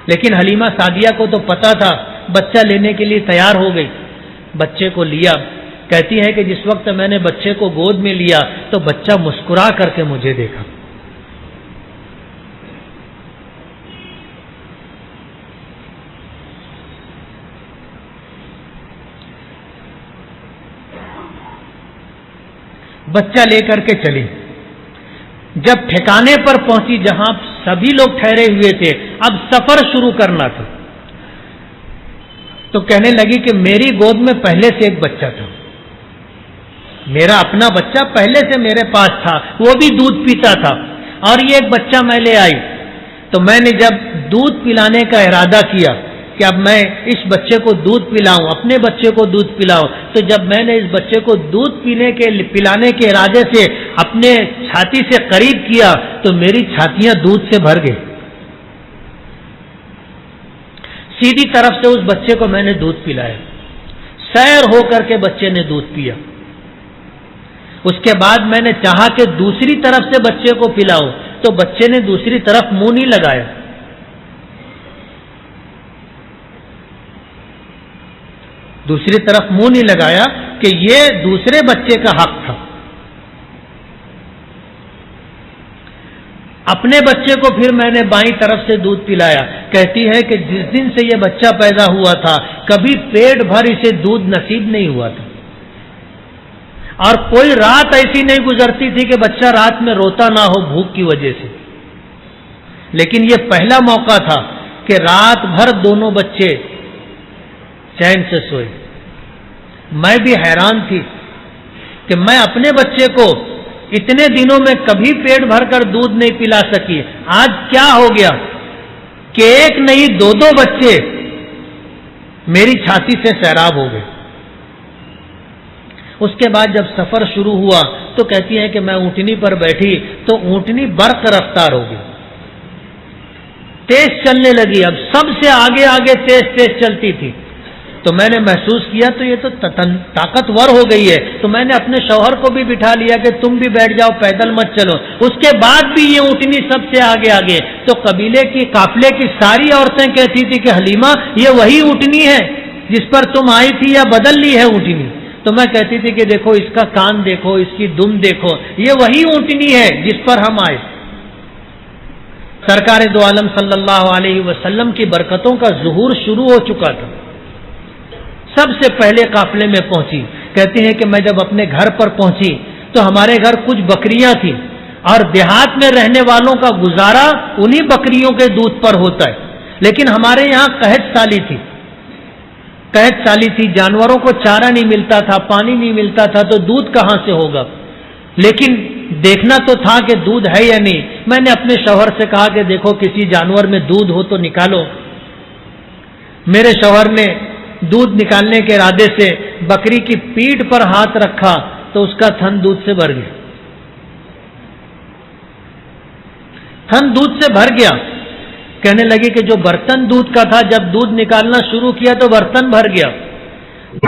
لیکن حلیمہ سعدیہ کو تو پتا تھا، بچہ لینے کے لیے تیار ہو گئی، بچے کو لیا۔ کہتی ہے کہ جس وقت میں نے بچے کو گود میں لیا تو بچہ مسکرا کر کے مجھے دیکھا۔ بچہ لے کر کے چلی۔ جب ٹھکانے پر پہنچی جہاں سبھی لوگ ٹھہرے ہوئے تھے، اب سفر شروع کرنا تھا، تو کہنے لگی کہ میری گود میں پہلے سے ایک بچہ تھا، میرا اپنا بچہ پہلے سے میرے پاس تھا، وہ بھی دودھ پیتا تھا، اور یہ ایک بچہ میں لے آئی۔ تو میں نے جب دودھ پلانے کا ارادہ کیا کہ اب میں اس بچے کو دودھ پلاؤں، اپنے بچے کو دودھ پلاؤں، تو جب میں نے اس بچے کو دودھ پلانے کے ارادے سے اپنے چھاتی سے قریب کیا تو میری چھاتیاں دودھ سے بھر گئی۔ سیدھی طرف سے اس بچے کو میں نے دودھ پلایا، سیر ہو کر کے بچے نے دودھ پیا۔ اس کے بعد میں نے چاہا کہ دوسری طرف سے بچے کو پلاؤں، تو بچے نے دوسری طرف منہ نہیں لگایا۔ دوسری طرف منہ نہیں لگایا کہ یہ دوسرے بچے کا حق تھا۔ اپنے بچے کو پھر میں نے بائیں طرف سے دودھ پلایا۔ کہتی ہے کہ جس دن سے یہ بچہ پیدا ہوا تھا کبھی پیٹ بھر اسے دودھ نصیب نہیں ہوا تھا، اور کوئی رات ایسی نہیں گزرتی تھی کہ بچہ رات میں روتا نہ ہو بھوک کی وجہ سے۔ لیکن یہ پہلا موقع تھا کہ رات بھر دونوں بچے چین سے سوئے۔ میں بھی حیران تھی کہ میں اپنے بچے کو اتنے دنوں میں کبھی پیٹ بھر کر دودھ نہیں پلا سکی، آج کیا ہو گیا کہ ایک نہیں دو بچے میری چھاتی سے سیراب ہو گئے۔ اس کے بعد جب سفر شروع ہوا تو کہتی ہے کہ میں اونٹنی پر بیٹھی تو اونٹنی برق رفتار ہو گئی، تیز چلنے لگی، اب سب سے آگے آگے تیز تیز چلتی تھی۔ تو میں نے محسوس کیا تو یہ تو طاقتور ہو گئی ہے، تو میں نے اپنے شوہر کو بھی بٹھا لیا کہ تم بھی بیٹھ جاؤ، پیدل مت چلو۔ اس کے بعد بھی یہ اونٹنی سب سے آگے آگے، تو قافلے کی ساری عورتیں کہتی تھی کہ حلیمہ یہ وہی اونٹنی ہے جس پر تم آئی تھی یا بدل لی ہے اونٹنی؟ تو میں کہتی تھی کہ دیکھو اس کا کان دیکھو، اس کی دم دیکھو، یہ وہی اونٹنی ہے جس پر ہم آئے۔ سرکار دو عالم صلی اللہ علیہ وسلم کی برکتوں کا ظہور شروع ہو چکا تھا۔ سب سے پہلے قافلے میں پہنچی۔ کہتے ہیں کہ میں جب اپنے گھر پر پہنچی تو ہمارے گھر کچھ بکریاں تھیں، اور دیہات میں رہنے والوں کا گزارا انہی بکریوں کے دودھ پر ہوتا ہے، لیکن ہمارے یہاں قحط سالی تھی، قحط سالی تھی، جانوروں کو چارہ نہیں ملتا تھا، پانی نہیں ملتا تھا، تو دودھ کہاں سے ہوگا؟ لیکن دیکھنا تو تھا کہ دودھ ہے یا نہیں۔ میں نے اپنے شوہر سے کہا کہ دیکھو کسی جانور میں دودھ ہو تو نکالو۔ میرے شوہر نے دودھ نکالنے کے ارادے سے بکری کی پیٹھ پر ہاتھ رکھا تو اس کا تھن دودھ سے بھر گیا، تھن دودھ سے بھر گیا۔ کہنے لگی کہ جو برتن دودھ کا تھا جب دودھ نکالنا شروع کیا تو برتن بھر گیا،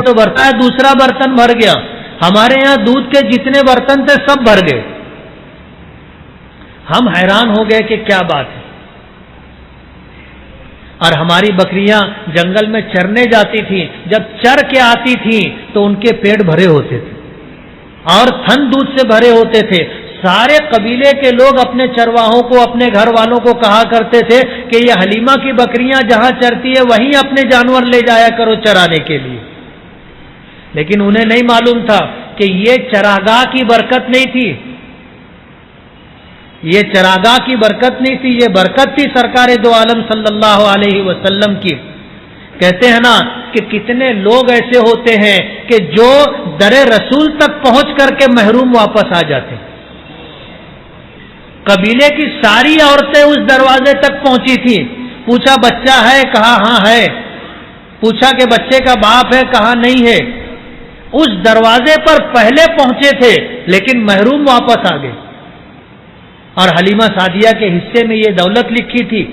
تو برتا ہے دوسرا برتن بھر گیا۔ ہمارے یہاں دودھ کے جتنے برتن تھے سب بھر گئے۔ ہم حیران ہو گئے کہ کیا بات ہے۔ اور ہماری بکریاں جنگل میں چرنے جاتی تھیں، جب چر کے آتی تھیں تو ان کے پیٹ بھرے ہوتے تھے اور تھن دودھ سے بھرے ہوتے تھے۔ سارے قبیلے کے لوگ اپنے چرواہوں کو، اپنے گھر والوں کو کہا کرتے تھے کہ یہ حلیمہ کی بکریاں جہاں چرتی ہے وہیں اپنے جانور لے جایا کرو چرانے کے لیے۔ لیکن انہیں نہیں معلوم تھا کہ یہ چراگاہ کی برکت نہیں تھی، یہ چراگاہ کی برکت نہیں تھی، یہ برکت تھی سرکار دو عالم صلی اللہ علیہ وسلم کی۔ کہتے ہیں نا کہ کتنے لوگ ایسے ہوتے ہیں کہ جو در رسول تک پہنچ کر کے محروم واپس آ جاتے ہیں۔ قبیلے کی ساری عورتیں اس دروازے تک پہنچی تھیں، پوچھا بچہ ہے؟ کہا ہاں ہے۔ پوچھا کہ بچے کا باپ ہے؟ کہا نہیں ہے۔ اس دروازے پر پہلے پہنچے تھے لیکن محروم واپس آ گئے۔ اور حلیمہ سعدیہ کے حصے میں یہ دولت لکھی تھی،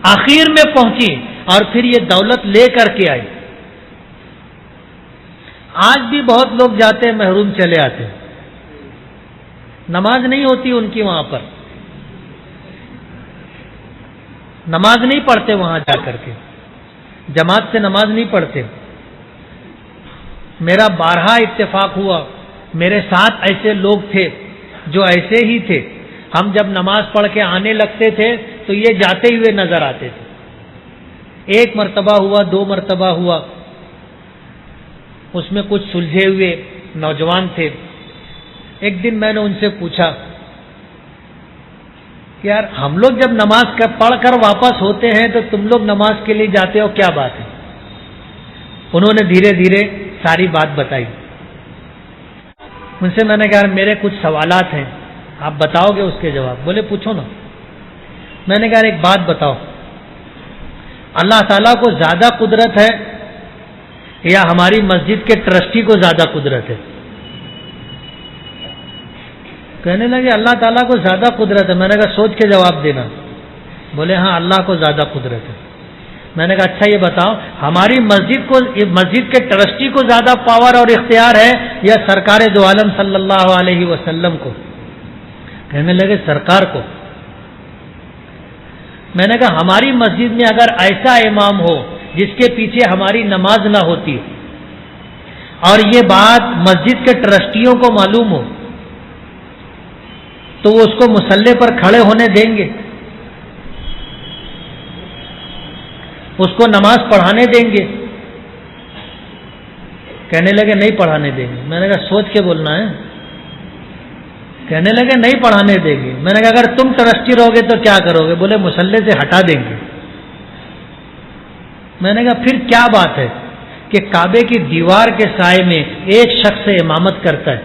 آخر میں پہنچی اور پھر یہ دولت لے کر کے آئی۔ آج بھی بہت لوگ جاتے ہیں محروم چلے آتے ہیں، نماز نہیں ہوتی ان کی وہاں پر، نماز نہیں پڑھتے وہاں جا کر کے، جماعت سے نماز نہیں پڑھتے۔ میرا بارہا اتفاق ہوا، میرے ساتھ ایسے لوگ تھے جو ایسے ہی تھے۔ ہم جب نماز پڑھ کے آنے لگتے تھے تو یہ جاتے ہوئے نظر آتے تھے۔ ایک مرتبہ ہوا، دو مرتبہ ہوا، اس میں کچھ سلجھے ہوئے نوجوان تھے۔ ایک دن میں نے ان سے پوچھا کہ یار ہم لوگ جب نماز پڑھ کر واپس ہوتے ہیں تو تم لوگ نماز کے لیے جاتے ہو، کیا بات ہے؟ انہوں نے دھیرے دھیرے ساری بات بتائی۔ ان سے میں نے کہا میرے کچھ سوالات ہیں، آپ بتاؤ گے اس کے جواب؟ بولے پوچھو نا۔ میں نے کہا ایک بات بتاؤ، اللہ تعالیٰ کو زیادہ قدرت ہے یا ہماری مسجد کے ٹرسٹی کو زیادہ قدرت ہے؟ کہنے لگے اللہ تعالیٰ کو زیادہ قدرت ہے۔ میں نے کہا سوچ کے جواب دینا۔ بولے ہاں اللہ کو زیادہ قدرت ہے۔ میں نے کہا اچھا یہ بتاؤ ہماری مسجد کے ٹرسٹی کو زیادہ پاور اور اختیار ہے یا سرکار دو عالم صلی اللہ علیہ وسلم کو؟ کہنے لگے سرکار کو۔ میں نے کہا ہماری مسجد میں اگر ایسا امام ہو جس کے پیچھے ہماری نماز نہ ہوتی اور یہ بات مسجد کے ٹرسٹیوں کو معلوم ہو تو وہ اس کو مصلی پر کھڑے ہونے دیں گے؟ اس کو نماز پڑھانے دیں گے؟ کہنے لگے نہیں پڑھانے دیں گے۔ میں نے کہا سوچ کے بولنا ہے۔ کہنے لگے نہیں پڑھانے دیں گے۔ میں نے کہا اگر تم ٹرسٹی رہو گے تو کیا کرو گے؟ بولے مصلی سے ہٹا دیں گے۔ میں نے کہا پھر کیا بات ہے کہ کعبے کی دیوار کے سائے میں ایک شخص امامت کرتا ہے،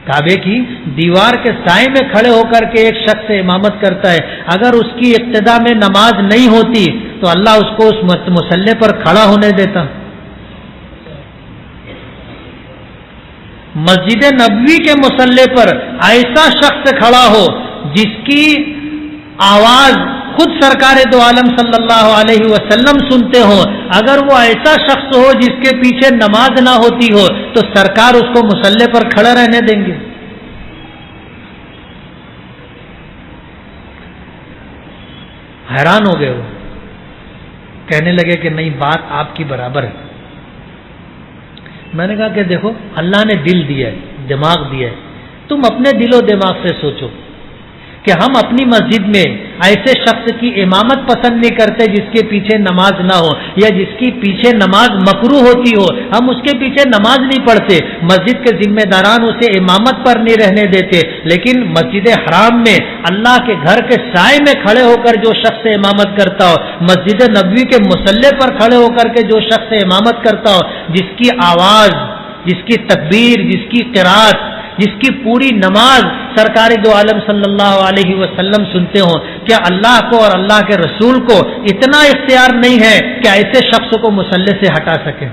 کعبے کی دیوار کے سائے میں کھڑے ہو کر کے ایک شخص امامت کرتا ہے، اگر اس کی ابتدا میں نماز نہیں ہوتی تو اللہ اس کو اس مصلی پر کھڑا ہونے دیتا؟ مسجد نبوی کے مصلی پر ایسا شخص کھڑا ہو جس کی آواز خود سرکار دو عالم صلی اللہ علیہ وسلم سنتے ہو، اگر وہ ایسا شخص ہو جس کے پیچھے نماز نہ ہوتی ہو تو سرکار اس کو مصلی پر کھڑا رہنے دیں گے؟ حیران ہو گئے وہ، کہنے لگے کہ نہیں بات آپ کی برابر ہے۔ میں نے کہا کہ دیکھو اللہ نے دل دیا ہے، دماغ دیا ہے، تم اپنے دل و دماغ سے سوچو کہ ہم اپنی مسجد میں ایسے شخص کی امامت پسند نہیں کرتے جس کے پیچھے نماز نہ ہو یا جس کی پیچھے نماز مکروہ ہوتی ہو. ہم اس کے پیچھے نماز نہیں پڑھتے. مسجد کے ذمہ داران اسے امامت پر نہیں رہنے دیتے, لیکن مسجد حرام میں اللہ کے گھر کے سائے میں کھڑے ہو کر جو شخص امامت کرتا ہو, مسجد نبوی کے مصلی پر کھڑے ہو کر کے جو شخص امامت کرتا ہو, جس کی آواز, جس کی تکبیر, جس کی قرات, جس کی پوری نماز سرکار دو عالم صلی اللہ علیہ وسلم سنتے ہوں, کیا اللہ کو اور اللہ کے رسول کو اتنا اختیار نہیں ہے کہ ایسے شخص کو مصلی سے ہٹا سکے؟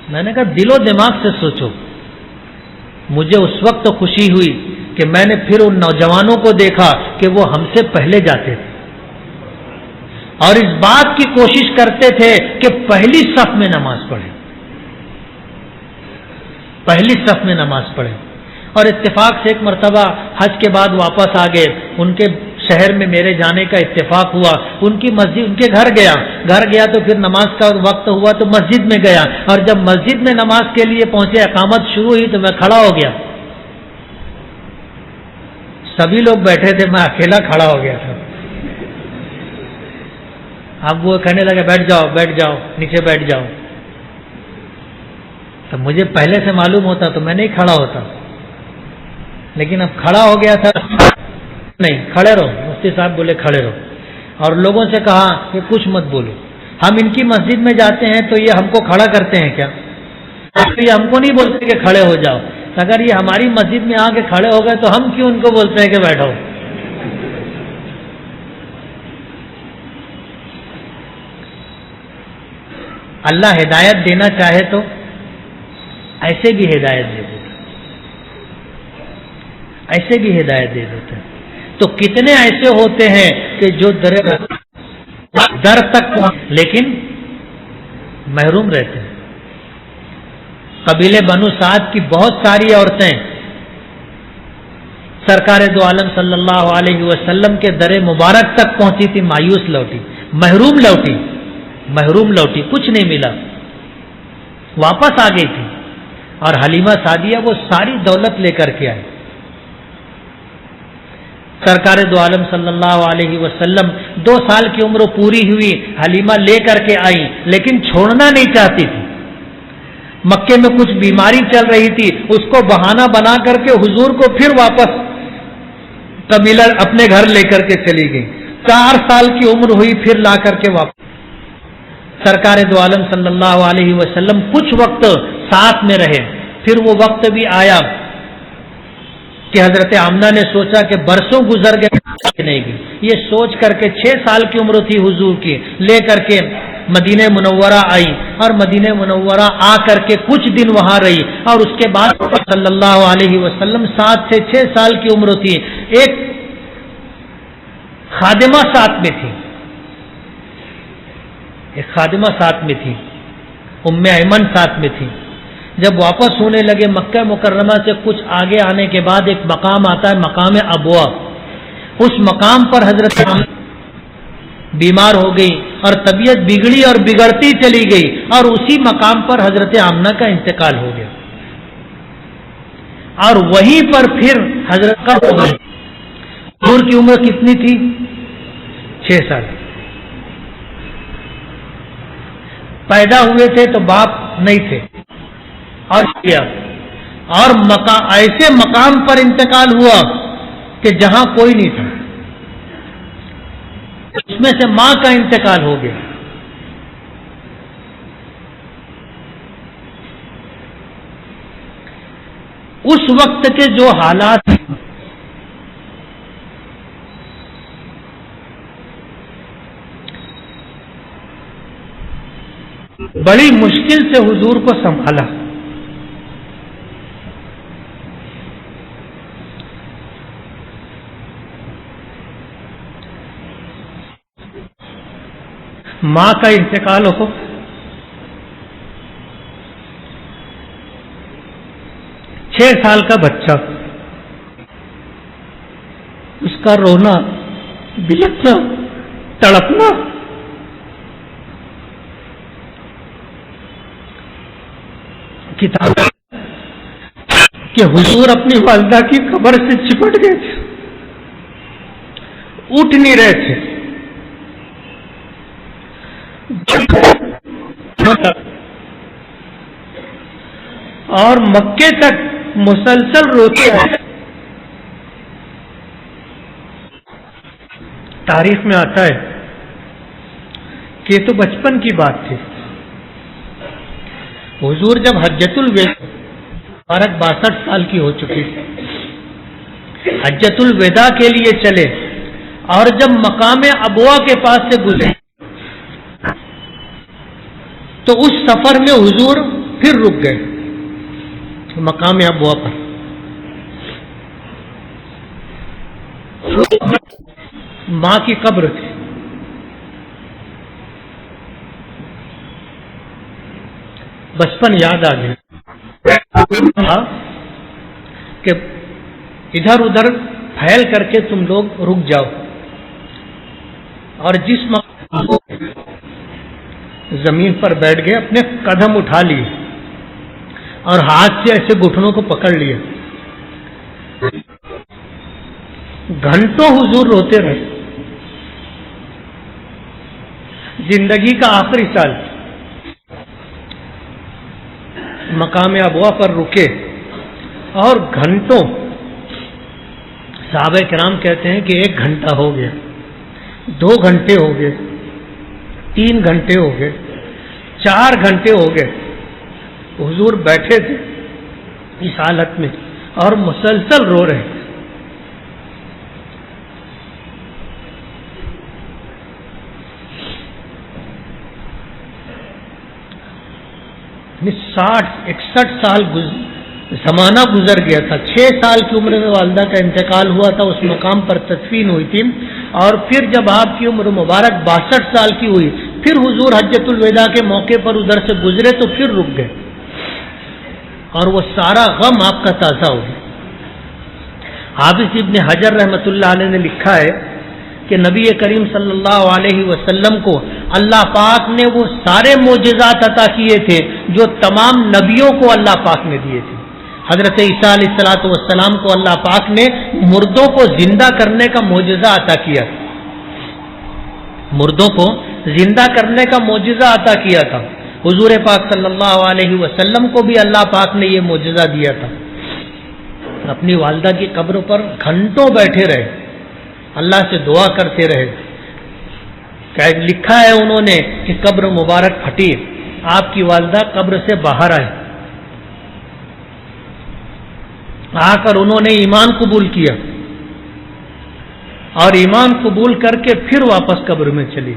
میں نے کہا دل و دماغ سے سوچو. مجھے اس وقت تو خوشی ہوئی کہ میں نے پھر ان نوجوانوں کو دیکھا کہ وہ ہم سے پہلے جاتے تھے اور اس بات کی کوشش کرتے تھے کہ پہلی صف میں نماز پڑھیں, پہلی صف میں نماز پڑھیں. اور اتفاق سے ایک مرتبہ حج کے بعد واپس آ گئے, ان کے شہر میں میرے جانے کا اتفاق ہوا, ان کی مسجد, ان کے گھر گیا تو پھر نماز کا وقت ہوا تو مسجد میں گیا, اور جب مسجد میں نماز کے لیے پہنچے, اقامت شروع ہوئی تو میں کھڑا ہو گیا. سبھی لوگ بیٹھے تھے, میں اکیلا کھڑا ہو گیا تھا. اب وہ کہنے لگے بیٹھ جاؤ بیٹھ جاؤ نیچے بیٹھ جاؤ. تو مجھے پہلے سے معلوم ہوتا تو میں نہیں کھڑا ہوتا, لیکن اب کھڑا ہو گیا تھا. نہیں, کھڑے رہو. مفتی صاحب بولے کھڑے رہو, اور لوگوں سے کہا کہ کچھ مت بولو. ہم ان کی مسجد میں جاتے ہیں تو یہ ہم کو کھڑا کرتے ہیں کیا؟ یہ ہم کو نہیں بولتے کہ کھڑے ہو جاؤ. اگر یہ ہماری مسجد میں آ کے کھڑے ہو گئے تو ہم کیوں ان کو بولتے ہیں کہ بیٹھو؟ اللہ ہدایت دینا چاہے تو ایسے بھی ہدایت دے دیتا, ایسے بھی ہدایت دے دیتا. تو کتنے ایسے ہوتے ہیں کہ جو در تک لیکن محروم رہتے ہیں. قبیلے بنو سعد کی بہت ساری عورتیں سرکار دو عالم صلی اللہ علیہ وسلم کے در مبارک تک پہنچی تھی, مایوس لوٹی, محروم لوٹی, کچھ نہیں ملا, واپس آ گئی تھی. اور حلیمہ سعدیہ وہ ساری دولت لے کر کے آئی. سرکار دو عالم صلی اللہ علیہ وسلم 2 سال کی عمر پوری ہوئی, حلیمہ لے کر کے آئی, لیکن چھوڑنا نہیں چاہتی تھی. مکے میں کچھ بیماری چل رہی تھی, اس کو بہانہ بنا کر کے حضور کو پھر واپس قبیلہ اپنے گھر لے کر کے چلی گئی. 4 سال کی عمر ہوئی, پھر لا کر کے واپس. سرکار دو عالم صلی اللہ علیہ وسلم کچھ وقت ساتھ میں رہے. پھر وہ وقت بھی آیا کہ حضرت آمنہ نے سوچا کہ برسوں گزر گئے نہیں گئی. یہ سوچ کر کے 6 سال کی عمر تھی حضور کی, لے کر کے مدینہ منورہ آئی, اور مدینہ منورہ آ کر کے کچھ دن وہاں رہی. اور اس کے بعد صلی اللہ علیہ وسلم 7 سے 6 سال کی عمر تھی. ایک خادمہ ساتھ میں تھی, ایک خادمہ ساتھ میں تھی, ام ایمن ساتھ میں تھی. جب واپس ہونے لگے مکہ مکرمہ سے کچھ آگے آنے کے بعد ایک مقام آتا ہے, مقام ابوا. اس مقام پر حضرت بیمار ہو گئی اور طبیعت بگڑی اور بگڑتی چلی گئی, اور اسی مقام پر حضرت آمنہ کا انتقال ہو گیا. اور وہیں پر پھر حضرت کا ہو گئی. حضور کی عمر کتنی تھی؟ 6 سال. پیدا ہوئے تھے تو باپ نہیں تھے, اور کیا, اور ایسے مقام پر انتقال ہوا کہ جہاں کوئی نہیں تھا. اس میں سے ماں کا انتقال ہو گیا. اس وقت کے جو حالات بڑی مشکل سے حضور کو سنبھالا. ماں کا انتقال ہو, 6 سال کا بچہ, اس کا رونا, بلکنا, تڑپنا, کہ حضور اپنی والدہ کی قبر سے چپٹ گئے تھے، اٹھ نہیں رہے تھے، اور مکے تک مسلسل روتے رہے۔ تاریخ میں آتا ہے کہ یہ تو بچپن کی بات تھی۔ حضور جب حجۃ الوداع 62 سال کی ہو چکی تھی، حجۃ الوداع کے لیے چلے، اور جب مقام ابوا کے پاس سے گزرے تو اس سفر میں حضور پھر رک گئے مقام ابوا پر۔ ماں کی قبر تھی، بچپن یاد آ گیا کہ ادھر ادھر پھیل کر کے تم لوگ رک جاؤ، اور جس مقام زمین پر بیٹھ گئے اپنے قدم اٹھا لیے اور ہاتھ سے ایسے گھٹنوں کو پکڑ لیا۔ گھنٹوں حضور روتے رہے، زندگی کا آخری سال مقام ابوا پر رکے، اور گھنٹوں، صحابہ کرام کہتے ہیں کہ 1 گھنٹہ ہو گیا، 2 گھنٹے ہو گئے، 3 گھنٹے ہو گئے، 4 گھنٹے ہو گئے، حضور بیٹھے تھے اس حالت میں اور مسلسل رو رہے تھے۔ 60-61 سال زمانہ گزر گیا تھا۔ 6 سال کی عمر میں والدہ کا انتقال ہوا تھا، اس مقام پر تدفین ہوئی تھی، اور پھر جب آپ کی عمر مبارک 62 سال کی ہوئی، پھر حضور حجۃ الوداع کے موقع پر ادھر سے گزرے تو پھر رک گئے، اور وہ سارا غم آپ کا تازہ ہو گیا۔ حافظ ابن حجر رحمۃ اللہ علیہ نے لکھا ہے کہ نبی کریم صلی اللہ علیہ وسلم کو اللہ پاک نے وہ سارے معجزات عطا کیے تھے جو تمام نبیوں کو اللہ پاک نے دیے تھے۔ حضرت عیسیٰ علیہ الصلوۃ والسلام کو اللہ پاک نے مردوں کو زندہ کرنے کا معجزہ عطا کیا تھا، مردوں کو زندہ کرنے کا معجزہ عطا کیا تھا۔ حضور پاک صلی اللہ علیہ وسلم کو بھی اللہ پاک نے یہ معجزہ دیا تھا۔ اپنی والدہ کی قبر پر گھنٹوں بیٹھے رہے، اللہ سے دعا کرتے رہے۔ لکھا ہے انہوں نے کہ قبر مبارک پھٹی، آپ کی والدہ قبر سے باہر آئے، آ کر انہوں نے ایمان قبول کیا، اور ایمان قبول کر کے پھر واپس قبر میں چلی۔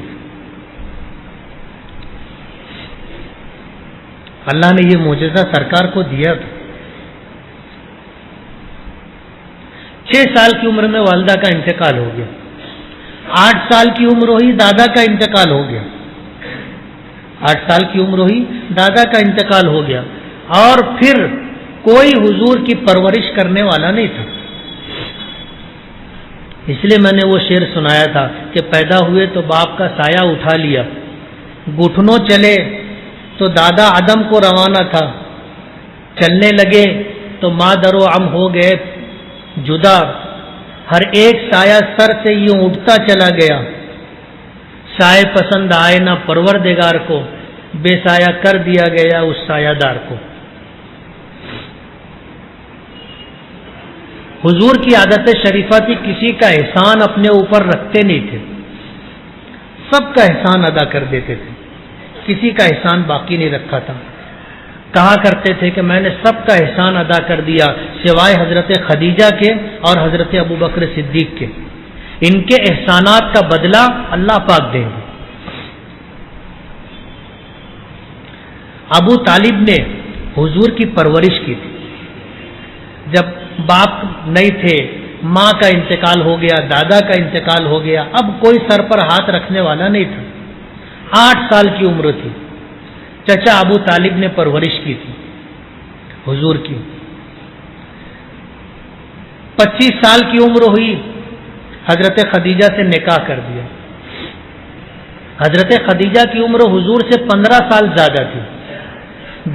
اللہ نے یہ معجزہ سرکار کو دیا تھا۔ 6 سال کی عمر میں والدہ کا انتقال ہو گیا، 8 سال کی عمر ہوئی دادا کا انتقال ہو گیا، 8 سال کی عمر ہوئی دادا کا انتقال ہو گیا، اور پھر کوئی حضور کی پرورش کرنے والا نہیں تھا۔ اس لیے میں نے وہ شعر سنایا تھا کہ پیدا ہوئے تو باپ کا سایہ اٹھا لیا، گھٹنوں چلے تو دادا عدم کو روانہ تھا، چلنے لگے تو مادر و عم ہو گئے جدا، ہر ایک سایہ سر سے یوں اٹھتا چلا گیا، سائے پسند آئے نہ پروردگار کو، بے سایہ کر دیا گیا اس سایہ دار کو۔ حضور کی عادت شریفہ تھی کسی کا احسان اپنے اوپر رکھتے نہیں تھے، سب کا احسان ادا کر دیتے تھے، کسی کا احسان باقی نہیں رکھا تھا۔ کہا کرتے تھے کہ میں نے سب کا احسان ادا کر دیا سوائے حضرت خدیجہ کے اور حضرت ابوبکر صدیق کے، ان کے احسانات کا بدلہ اللہ پاک دیں گے۔ ابو طالب نے حضور کی پرورش کی تھی، جب باپ نہیں تھے، ماں کا انتقال ہو گیا، دادا کا انتقال ہو گیا، اب کوئی سر پر ہاتھ رکھنے والا نہیں تھا۔ 8 سال کی عمر تھی، چچا ابو طالب نے پرورش کی تھی حضور کی۔ 25 سال کی عمر ہوئی، حضرت خدیجہ سے نکاح کر دیا۔ حضرت خدیجہ کی عمر حضور سے 15 سال زیادہ تھی،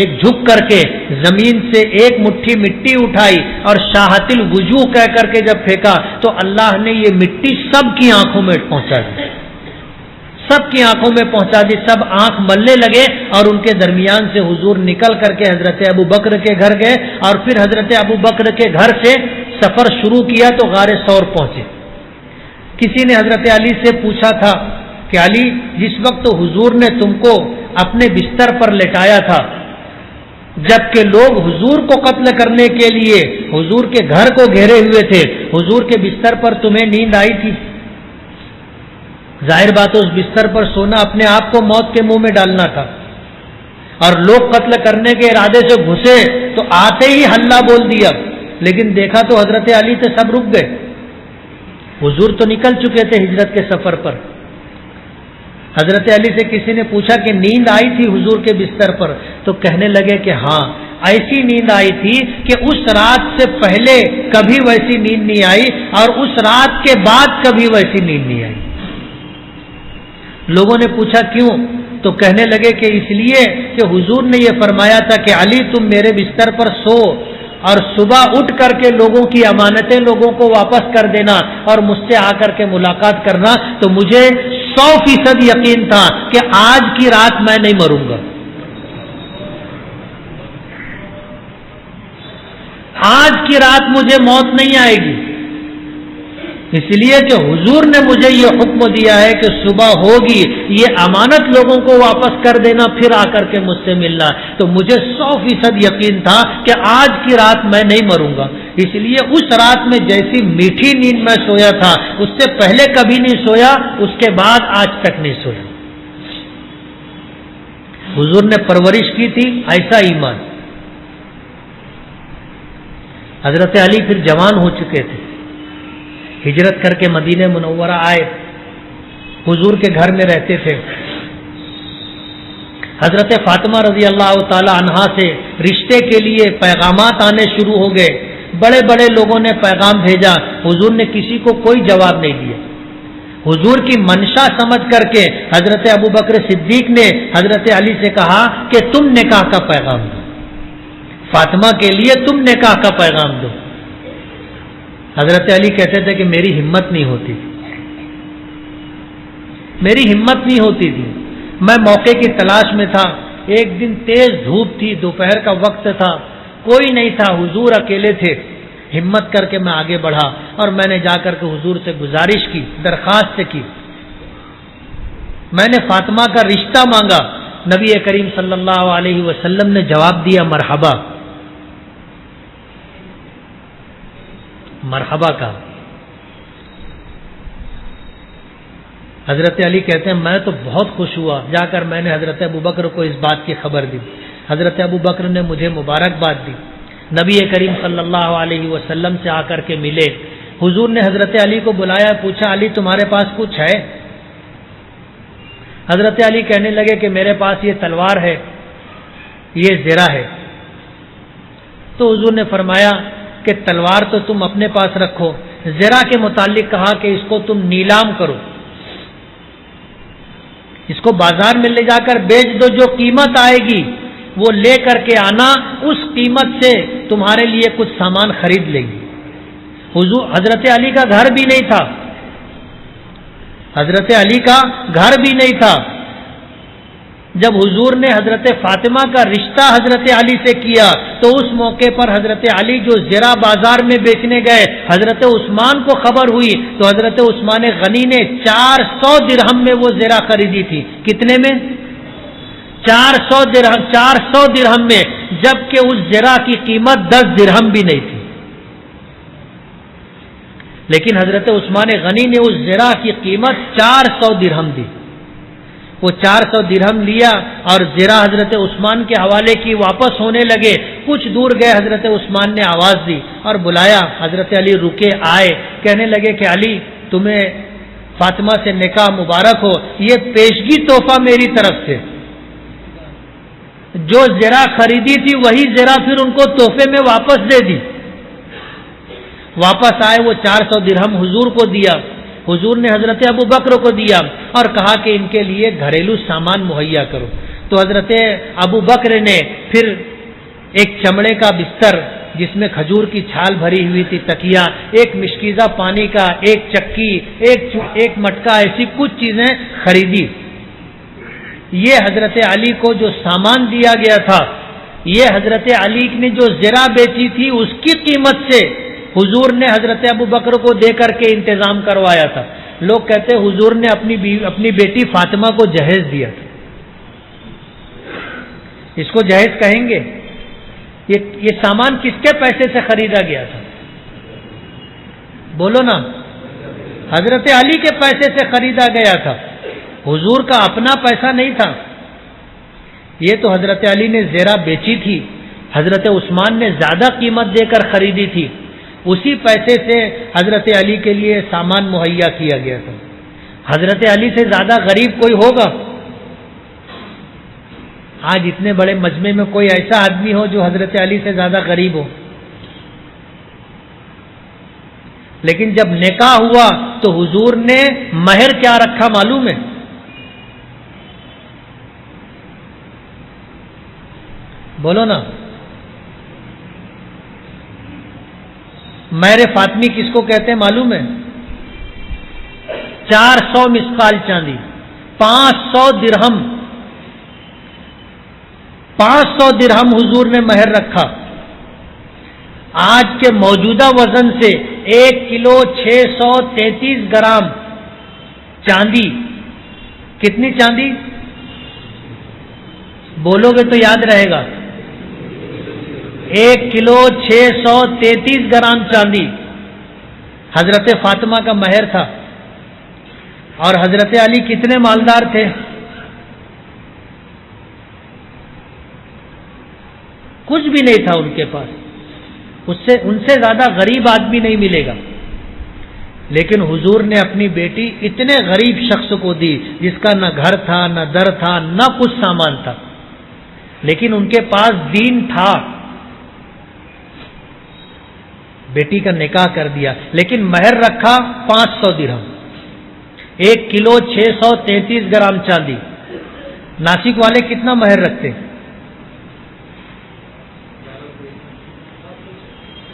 ایک جھک کر کے زمین سے ایک مٹھی مٹی اٹھائی اور شاہت الوجوہ کہہ کر کے جب پھینکا تو اللہ نے یہ مٹی سب کی آنکھوں میں پہنچا دی، سب کی آنکھوں میں پہنچا دی، سب آنکھ ملنے لگے اور ان کے درمیان سے حضور نکل کر کے حضرت ابو بکر کے گھر گئے اور پھر حضرت ابو بکر کے گھر سے سفر شروع کیا تو غار ثور پہنچے۔ کسی نے حضرت علی سے پوچھا تھا کہ علی، جس وقت حضور نے تم کو اپنے بستر پر لٹایا تھا، جبکہ لوگ حضور کو قتل کرنے کے لیے حضور کے گھر کو گھیرے ہوئے تھے، حضور کے بستر پر تمہیں نیند آئی تھی؟ ظاہر بات ہے اس بستر پر سونا اپنے آپ کو موت کے منہ میں ڈالنا تھا، اور لوگ قتل کرنے کے ارادے سے گھسے تو آتے ہی ہلہ بول دیا، لیکن دیکھا تو حضرت علی سے سب رک گئے، حضور تو نکل چکے تھے ہجرت کے سفر پر۔ حضرت علی سے کسی نے پوچھا کہ نیند آئی تھی حضور کے بستر پر؟ تو کہنے لگے کہ ہاں، ایسی نیند آئی تھی کہ اس رات سے پہلے کبھی ویسی نیند نہیں آئی اور اس رات کے بعد کبھی ویسی نیند نہیں آئی۔ لوگوں نے پوچھا کیوں؟ تو کہنے لگے کہ اس لیے کہ حضور نے یہ فرمایا تھا کہ علی تم میرے بستر پر سو اور صبح اٹھ کر کے لوگوں کی امانتیں لوگوں کو واپس کر دینا اور مجھ سے آ کر کے ملاقات کرنا، تو مجھے 100% یقین تھا کہ آج کی رات میں نہیں مروں گا، آج کی رات مجھے موت نہیں آئے گی، اس لیے کہ حضور نے مجھے یہ حکم دیا ہے کہ صبح ہوگی یہ امانت لوگوں کو واپس کر دینا، پھر آ کر کے مجھ سے ملنا، تو مجھے 100% یقین تھا کہ آج کی رات میں نہیں مروں گا۔ اس لیے اس رات میں جیسی میٹھی نیند میں سویا تھا اس سے پہلے کبھی نہیں سویا، اس کے بعد آج تک نہیں سویا۔ حضور نے پرورش کی تھی ایسا ایمان۔ حضرت علی پھر جوان ہو چکے تھے، ہجرت کر کے مدینہ منورہ آئے، حضور کے گھر میں رہتے تھے۔ حضرت فاطمہ رضی اللہ تعالی عنہا سے رشتے کے لیے پیغامات آنے شروع ہو گئے، بڑے بڑے لوگوں نے پیغام بھیجا، حضور نے کسی کو کوئی جواب نہیں دیا۔ حضور کی منشا سمجھ کر کے حضرت ابو بکر صدیق نے حضرت علی سے کہا کہ تم نکاح کا پیغام دو، فاطمہ کے لیے تم نکاح کا پیغام دو۔ حضرت علی کہتے تھے کہ میری ہمت نہیں ہوتی تھی، میری ہمت نہیں ہوتی تھی، میں موقع کی تلاش میں تھا۔ ایک دن تیز دھوپ تھی، دوپہر کا وقت تھا، کوئی نہیں تھا، حضور اکیلے تھے۔ ہمت کر کے میں آگے بڑھا اور میں نے جا کر کے حضور سے گزارش کی، درخواست کی، میں نے فاطمہ کا رشتہ مانگا۔ نبی کریم صلی اللہ علیہ وسلم نے جواب دیا مرحبا، مرحبا کا۔ حضرت علی کہتے ہیں میں تو بہت خوش ہوا، جا کر میں نے حضرت ابو بکر کو اس بات کی خبر دی۔ حضرت ابو بکر نے مجھے مبارکباد دی، نبی کریم صلی اللہ علیہ وسلم سے آ کر کے ملے۔ حضور نے حضرت علی کو بلایا، پوچھا علی تمہارے پاس کچھ ہے؟ حضرت علی کہنے لگے کہ میرے پاس یہ تلوار ہے، یہ زرہ ہے۔ تو حضور نے فرمایا کہ تلوار تو تم اپنے پاس رکھو، زرہ کے متعلق کہا کہ اس کو تم نیلام کرو، اس کو بازار میں لے جا کر بیچ دو، جو قیمت آئے گی وہ لے کر کے آنا، اس قیمت سے تمہارے لیے کچھ سامان خرید لیں گے۔ حضرت علی کا گھر بھی نہیں تھا، حضرت علی کا گھر بھی نہیں تھا۔ جب حضور نے حضرت فاطمہ کا رشتہ حضرت علی سے کیا تو اس موقع پر حضرت علی جو زرہ بازار میں بیچنے گئے، حضرت عثمان کو خبر ہوئی تو حضرت عثمان غنی نے 400 درہم میں وہ زرہ خریدی تھی۔ کتنے میں؟ 400 درہم میں، جبکہ اس زرہ کی قیمت 10 درہم بھی نہیں تھی، لیکن حضرت عثمان غنی نے اس زرہ کی قیمت 400 درہم دی۔ وہ 400 درہم لیا اور زرہ حضرت عثمان کے حوالے کی، واپس ہونے لگے، کچھ دور گئے، حضرت عثمان نے آواز دی اور بلایا، حضرت علی رکے، آئے، کہنے لگے کہ علی تمہیں فاطمہ سے نکاح مبارک ہو، یہ پیشگی تحفہ میری طرف سے۔ جو زرہ خریدی تھی وہی زرہ پھر ان کو تحفے میں واپس دے دی۔ واپس آئے، وہ 400 درہم حضور کو دیا، حضور نے حضرت ابو بکر کو دیا اور کہا کہ ان کے لیے گھریلو سامان مہیا کرو۔ تو حضرت ابو بکر نے پھر ایک چمڑے کا بستر جس میں کھجور کی چھال بھری ہوئی تھی تکیا، ایک مشکیزہ پانی کا، ایک چکی، ایک مٹکا، ایسی کچھ چیزیں خریدی. یہ حضرت علی کو جو سامان دیا گیا تھا، یہ حضرت علی نے جو زرہ بیچی تھی اس کی قیمت سے حضور نے حضرت ابو بکر کو دے کر کے انتظام کروایا تھا. لوگ کہتے حضور نے اپنی بیٹی فاطمہ کو جہیز دیا تھا. اس کو جہیز کہیں گے؟ یہ سامان کس کے پیسے سے خریدا گیا تھا؟ بولو نا. حضرت علی کے پیسے سے خریدا گیا تھا، حضور کا اپنا پیسہ نہیں تھا. یہ تو حضرت علی نے زیرہ بیچی تھی، حضرت عثمان نے زیادہ قیمت دے کر خریدی تھی، اسی پیسے سے حضرت علی کے لیے سامان مہیا کیا گیا تھا. حضرت علی سے زیادہ غریب کوئی ہوگا؟ آج اتنے بڑے مجمع میں کوئی ایسا آدمی ہو جو حضرت علی سے زیادہ غریب ہو؟ لیکن جب نکاح ہوا تو حضور نے مہر کیا رکھا معلوم ہے؟ بولو نا. مہر فاطمی کس کو کہتے ہیں معلوم ہے؟ 400 مسقال چاندی، 500 درہم. 500 درہم حضور نے مہر رکھا. آج کے موجودہ وزن سے 1 کلو 633 گرام چاندی. کتنی چاندی؟ بولو گے تو یاد رہے گا. 1 کلو 633 گرام چاندی حضرت فاطمہ کا مہر تھا. اور حضرت علی کتنے مالدار تھے؟ کچھ بھی نہیں تھا ان کے پاس. ان سے زیادہ غریب آدمی نہیں ملے گا. لیکن حضور نے اپنی بیٹی اتنے غریب شخص کو دی جس کا نہ گھر تھا، نہ در تھا، نہ کچھ سامان تھا، لیکن ان کے پاس دین تھا. بیٹی کا نکاح کر دیا، لیکن مہر رکھا 500 درہم، 1 کلو 633 گرام چاندی. ناسک والے کتنا مہر رکھتے؟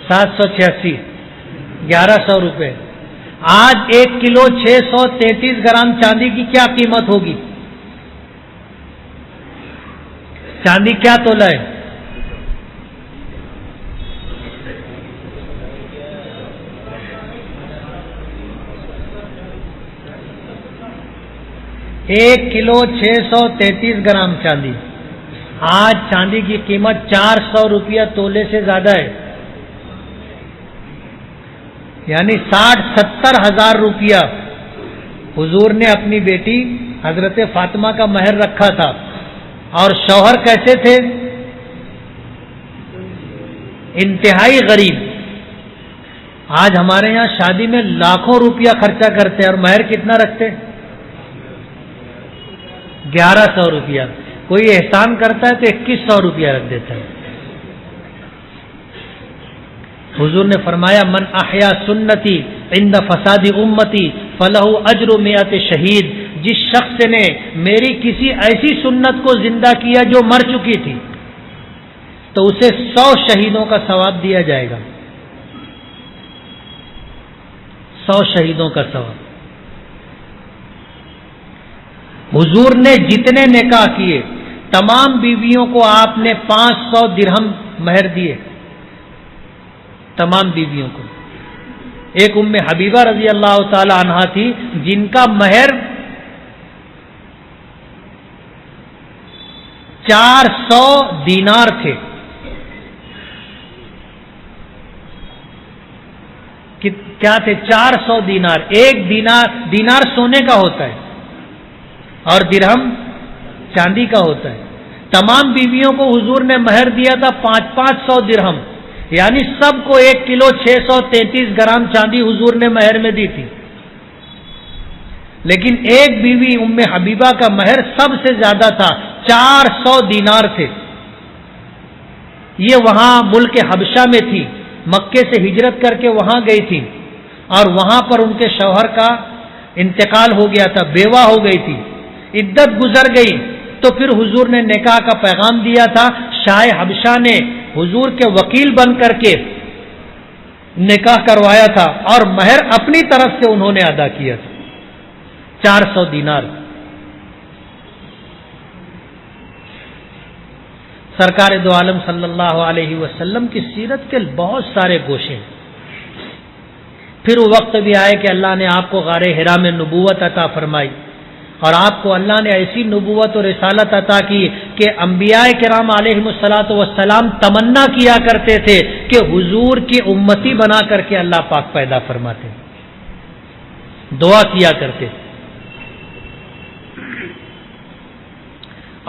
786، 1100 روپے. آج 1 کلو 633 گرام چاندی کی کیا قیمت ہوگی؟ چاندی کیا تولہ ہے؟ ایک کلو 633 گرام چاندی. آج چاندی کی قیمت 400 روپیہ تولے سے زیادہ ہے، یعنی 60-70 ہزار روپیہ حضور نے اپنی بیٹی حضرت فاطمہ کا مہر رکھا تھا. اور شوہر کیسے تھے؟ انتہائی غریب. آج ہمارے یہاں شادی میں لاکھوں روپیہ خرچہ کرتے اور مہر کتنا رکھتے؟ 1100 روپیہ. کوئی احسان کرتا ہے تو 2100 روپیہ رکھ دیتا ہے. حضور نے فرمایا من احیا سنتی عند فساد امتی فلہ اجر 100 شہید. جس شخص نے میری کسی ایسی سنت کو زندہ کیا جو مر چکی تھی تو اسے 100 شہیدوں کا ثواب دیا جائے گا. 100 شہیدوں کا ثواب. حضور نے جتنے نکاح کیے تمام بیویوں کو آپ نے 500 درہم مہر دیے، تمام بیویوں کو. ایک ام حبیبہ رضی اللہ تعالی عنہا تھی جن کا مہر 400 دینار تھے. کیا تھے؟ 400 دینار. ایک دینار سونے کا ہوتا ہے اور درہم چاندی کا ہوتا ہے. تمام بیویوں کو حضور نے مہر دیا تھا 500 درہم، یعنی سب کو 1 کلو 633 گرام چاندی حضور نے مہر میں دی تھی. لیکن ایک بیوی ام حبیبہ کا مہر سب سے زیادہ تھا، 400 دینار تھے. یہ وہاں ملک حبشہ میں تھی، مکے سے ہجرت کر کے وہاں گئی تھی اور وہاں پر ان کے شوہر کا انتقال ہو گیا تھا، بیوہ ہو گئی تھی. عدت گزر گئی تو پھر حضور نے نکاح کا پیغام دیا تھا. شاہ حبشہ نے حضور کے وکیل بن کر کے نکاح کروایا تھا اور مہر اپنی طرف سے انہوں نے ادا کیا تھا 400 دینار. سرکار دو عالم صلی اللہ علیہ وسلم کی سیرت کے بہت سارے گوشے ہیں. پھر وہ وقت بھی آئے کہ اللہ نے آپ کو غار حرا میں نبوت عطا فرمائی اور آپ کو اللہ نے ایسی نبوت اور رسالت عطا کی کہ انبیاء کرام علیہم الصلاۃ والسلام تمنا کیا کرتے تھے کہ حضور کی امتی بنا کر کے اللہ پاک پیدا فرماتے، دعا کیا کرتے تھے.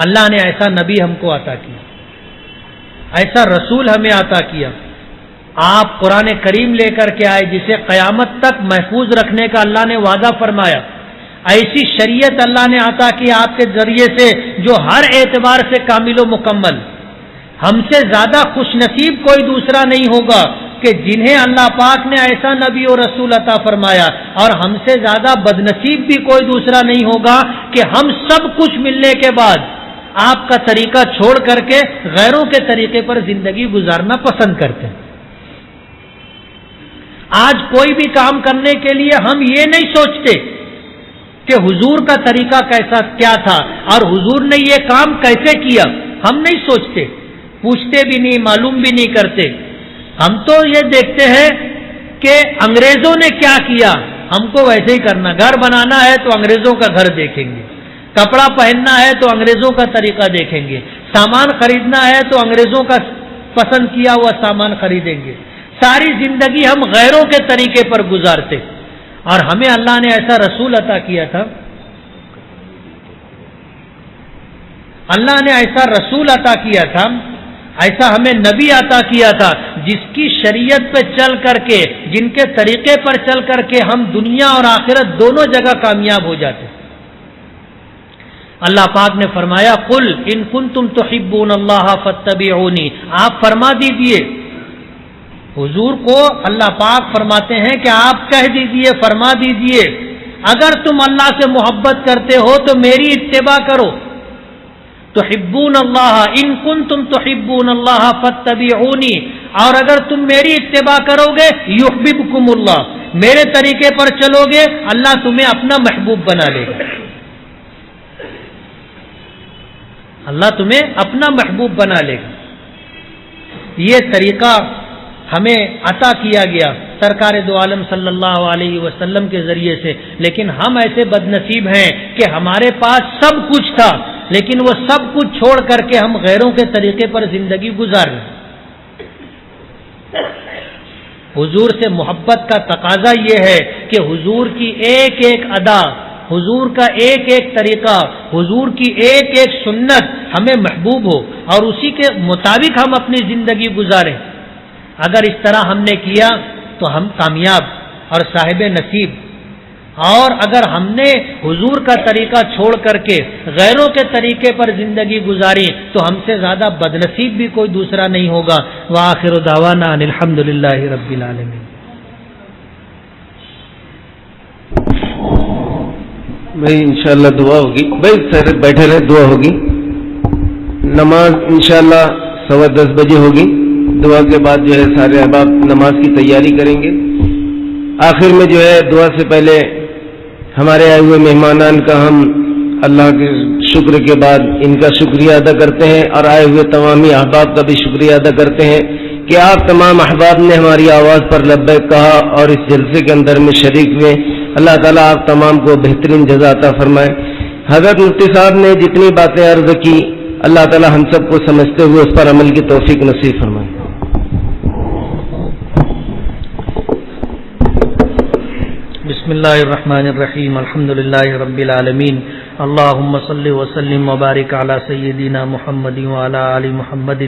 اللہ نے ایسا نبی ہم کو عطا کیا، ایسا رسول ہمیں عطا کیا. آپ قرآن کریم لے کر کے آئے جسے قیامت تک محفوظ رکھنے کا اللہ نے وعدہ فرمایا. ایسی شریعت اللہ نے عطا کی آپ کے ذریعے سے جو ہر اعتبار سے کامل و مکمل. ہم سے زیادہ خوش نصیب کوئی دوسرا نہیں ہوگا کہ جنہیں اللہ پاک نے ایسا نبی اور رسول عطا فرمایا، اور ہم سے زیادہ بد نصیب بھی کوئی دوسرا نہیں ہوگا کہ ہم سب کچھ ملنے کے بعد آپ کا طریقہ چھوڑ کر کے غیروں کے طریقے پر زندگی گزارنا پسند کرتے ہیں. آج کوئی بھی کام کرنے کے لیے ہم یہ نہیں سوچتے کہ حضور کا طریقہ کیسا کیا تھا اور حضور نے یہ کام کیسے کیا. ہم نہیں سوچتے، پوچھتے بھی نہیں، معلوم بھی نہیں کرتے. ہم تو یہ دیکھتے ہیں کہ انگریزوں نے کیا کیا، ہم کو ویسے ہی کرنا. گھر بنانا ہے تو انگریزوں کا گھر دیکھیں گے، کپڑا پہننا ہے تو انگریزوں کا طریقہ دیکھیں گے، سامان خریدنا ہے تو انگریزوں کا پسند کیا ہوا سامان خریدیں گے. ساری زندگی ہم غیروں کے طریقے پر گزارتے. اور ہمیں اللہ نے ایسا رسول عطا کیا تھا، اللہ نے ایسا رسول عطا کیا تھا، ایسا ہمیں نبی عطا کیا تھا جس کی شریعت پہ چل کر کے، جن کے طریقے پر چل کر کے ہم دنیا اور آخرت دونوں جگہ کامیاب ہو جاتے. اللہ پاک نے فرمایا قل ان کنتم تحبون اللہ فاتبعونی. آپ فرما دیجئے، حضور کو اللہ پاک فرماتے ہیں کہ آپ کہہ دیجئے، فرما دیجئے، اگر تم اللہ سے محبت کرتے ہو تو میری اتباع کرو. تحبون اللہ ان کنتم تحبون اللہ فاتبعونی، اور اگر تم میری اتباع کرو گے یحببکم اللہ، میرے طریقے پر چلو گے اللہ تمہیں اپنا محبوب بنا لے گا. اللہ تمہیں اپنا محبوب بنا لے گا. یہ طریقہ ہمیں عطا کیا گیا سرکار دو عالم صلی اللہ علیہ وسلم کے ذریعے سے. لیکن ہم ایسے بد نصیب ہیں کہ ہمارے پاس سب کچھ تھا لیکن وہ سب کچھ چھوڑ کر کے ہم غیروں کے طریقے پر زندگی گزار رہے ہیں. حضور سے محبت کا تقاضا یہ ہے کہ حضور کی ایک ایک ادا، حضور کا ایک ایک طریقہ، حضور کی ایک ایک سنت ہمیں محبوب ہو اور اسی کے مطابق ہم اپنی زندگی گزاریں. اگر اس طرح ہم نے کیا تو ہم کامیاب اور صاحب نصیب. اور اگر ہم نے حضور کا طریقہ چھوڑ کر کے غیروں کے طریقے پر زندگی گزاری تو ہم سے زیادہ بد نصیب بھی کوئی دوسرا نہیں ہوگا. وآخر دعوانا ان الحمدللہ رب العالمین. بھائی انشاءاللہ دعا ہوگی. بھائی سر بیٹھے رہے، دعا ہوگی. نماز انشاءاللہ 10:15 بجے ہوگی. دعا کے بعد جو ہے سارے احباب نماز کی تیاری کریں گے. آخر میں جو ہے دعا سے پہلے ہمارے آئے ہوئے مہمانان کا ہم اللہ کے شکر کے بعد ان کا شکریہ ادا کرتے ہیں اور آئے ہوئے تمامی احباب کا بھی شکریہ ادا کرتے ہیں کہ آپ تمام احباب نے ہماری آواز پر لبیک کہا اور اس جلسے کے اندر میں شریک ہوئے. اللہ تعالیٰ آپ تمام کو بہترین جزا عطا فرمائے. حضرت مفتی صاحب نے جتنی باتیں عرض کی اللہ تعالیٰ ہم سب کو سمجھتے ہوئے اس پر عمل کی توفیق نصیب فرمائے. بسم اللہ الرحمن الرحیم. الحمدللہ رب العالمین. اللہم صل وسلم وبارک علی سیدنا محمد وعلی آل محمد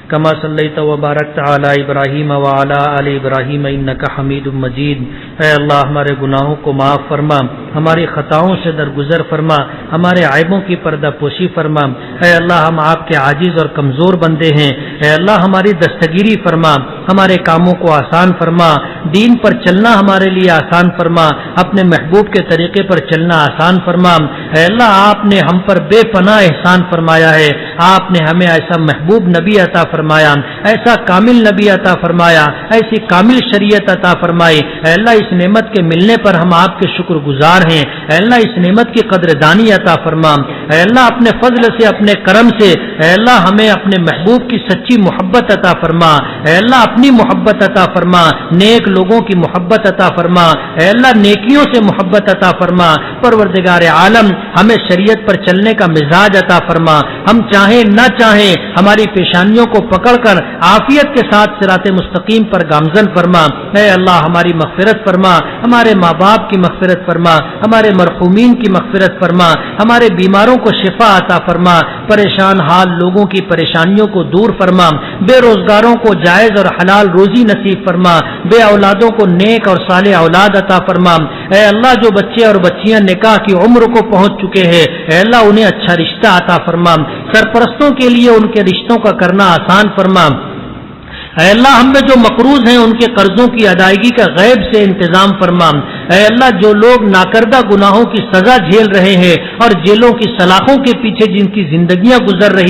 کما صلیت وبارکت علی ابراہیم وعلی آل ابراہیم انک حمید مجید. اے اللہ ہمارے گناہوں کو معاف فرما، ہماری خطاؤں سے درگزر فرما، ہمارے عیبوں کی پردہ پوشی فرما۔ اے اللہ ہم آپ کے عاجز اور کمزور بندے ہیں، اے اللہ ہماری دستگیری فرما، ہمارے کاموں کو آسان فرما، دین پر چلنا ہمارے لیے آسان فرما، اپنے محبوب کے طریقے پر چلنا آسان فرما۔ اے اللہ آپ نے ہم پر بے پناہ احسان فرمایا ہے، آپ نے ہمیں ایسا محبوب نبی عطا فرمایا، ایسا کامل نبی عطا فرمایا، ایسی کامل شریعت عطا فرمائی۔ اے اللہ اس نعمت کے ملنے پر ہم آپ کے شکر گزار ہیں، اے اللہ اس نعمت کی قدر دانی عطا فرما۔ اے اللہ اپنے فضل سے، اپنے کرم سے، اے اللہ ہمیں اپنے محبوب کی سچی محبت عطا فرما۔ اے اللہ اپنی محبت عطا فرما، نیک لوگوں کی محبت عطا فرما، اے اللہ نیکیوں سے محبت عطا فرما۔ پروردگار عالم ہمیں شریعت پر چلنے کا مزاج عطا فرما، ہم چاہیں نہ چاہیں ہماری پیشانیوں کو پکڑ کر عافیت کے ساتھ صراط مستقیم پر گامزن فرما۔ اے اللہ ہماری مغفرت فرما، ہمارے ماں باپ کی مغفرت فرما، ہمارے مرحومین کی مغفرت فرما، ہمارے بیماروں کو شفا عطا فرما، پریشان حال لوگوں کی پریشانیوں کو دور فرما، بے روزگاروں کو جائز اور حلال روزی نصیب فرما، بے اولادوں کو نیک اور صالح اولاد عطا فرما۔ اے اللہ جو بچے اور بچیاں نکاح کی عمر کو پہنچ چکے ہیں، اے اللہ انہیں اچھا رشتہ عطا فرما، سرپرستوں کے لیے ان کے رشتوں کا کرنا آسان فرما۔ اے اللہ ہم میں جو مقروض ہیں ان کے قرضوں کی ادائیگی کا غیب سے انتظام فرما۔ اے اللہ جو لوگ ناکردہ گناہوں کی سزا جھیل رہے ہیں اور جیلوں کی سلاخوں کے پیچھے جن کی زندگیاں گزر رہی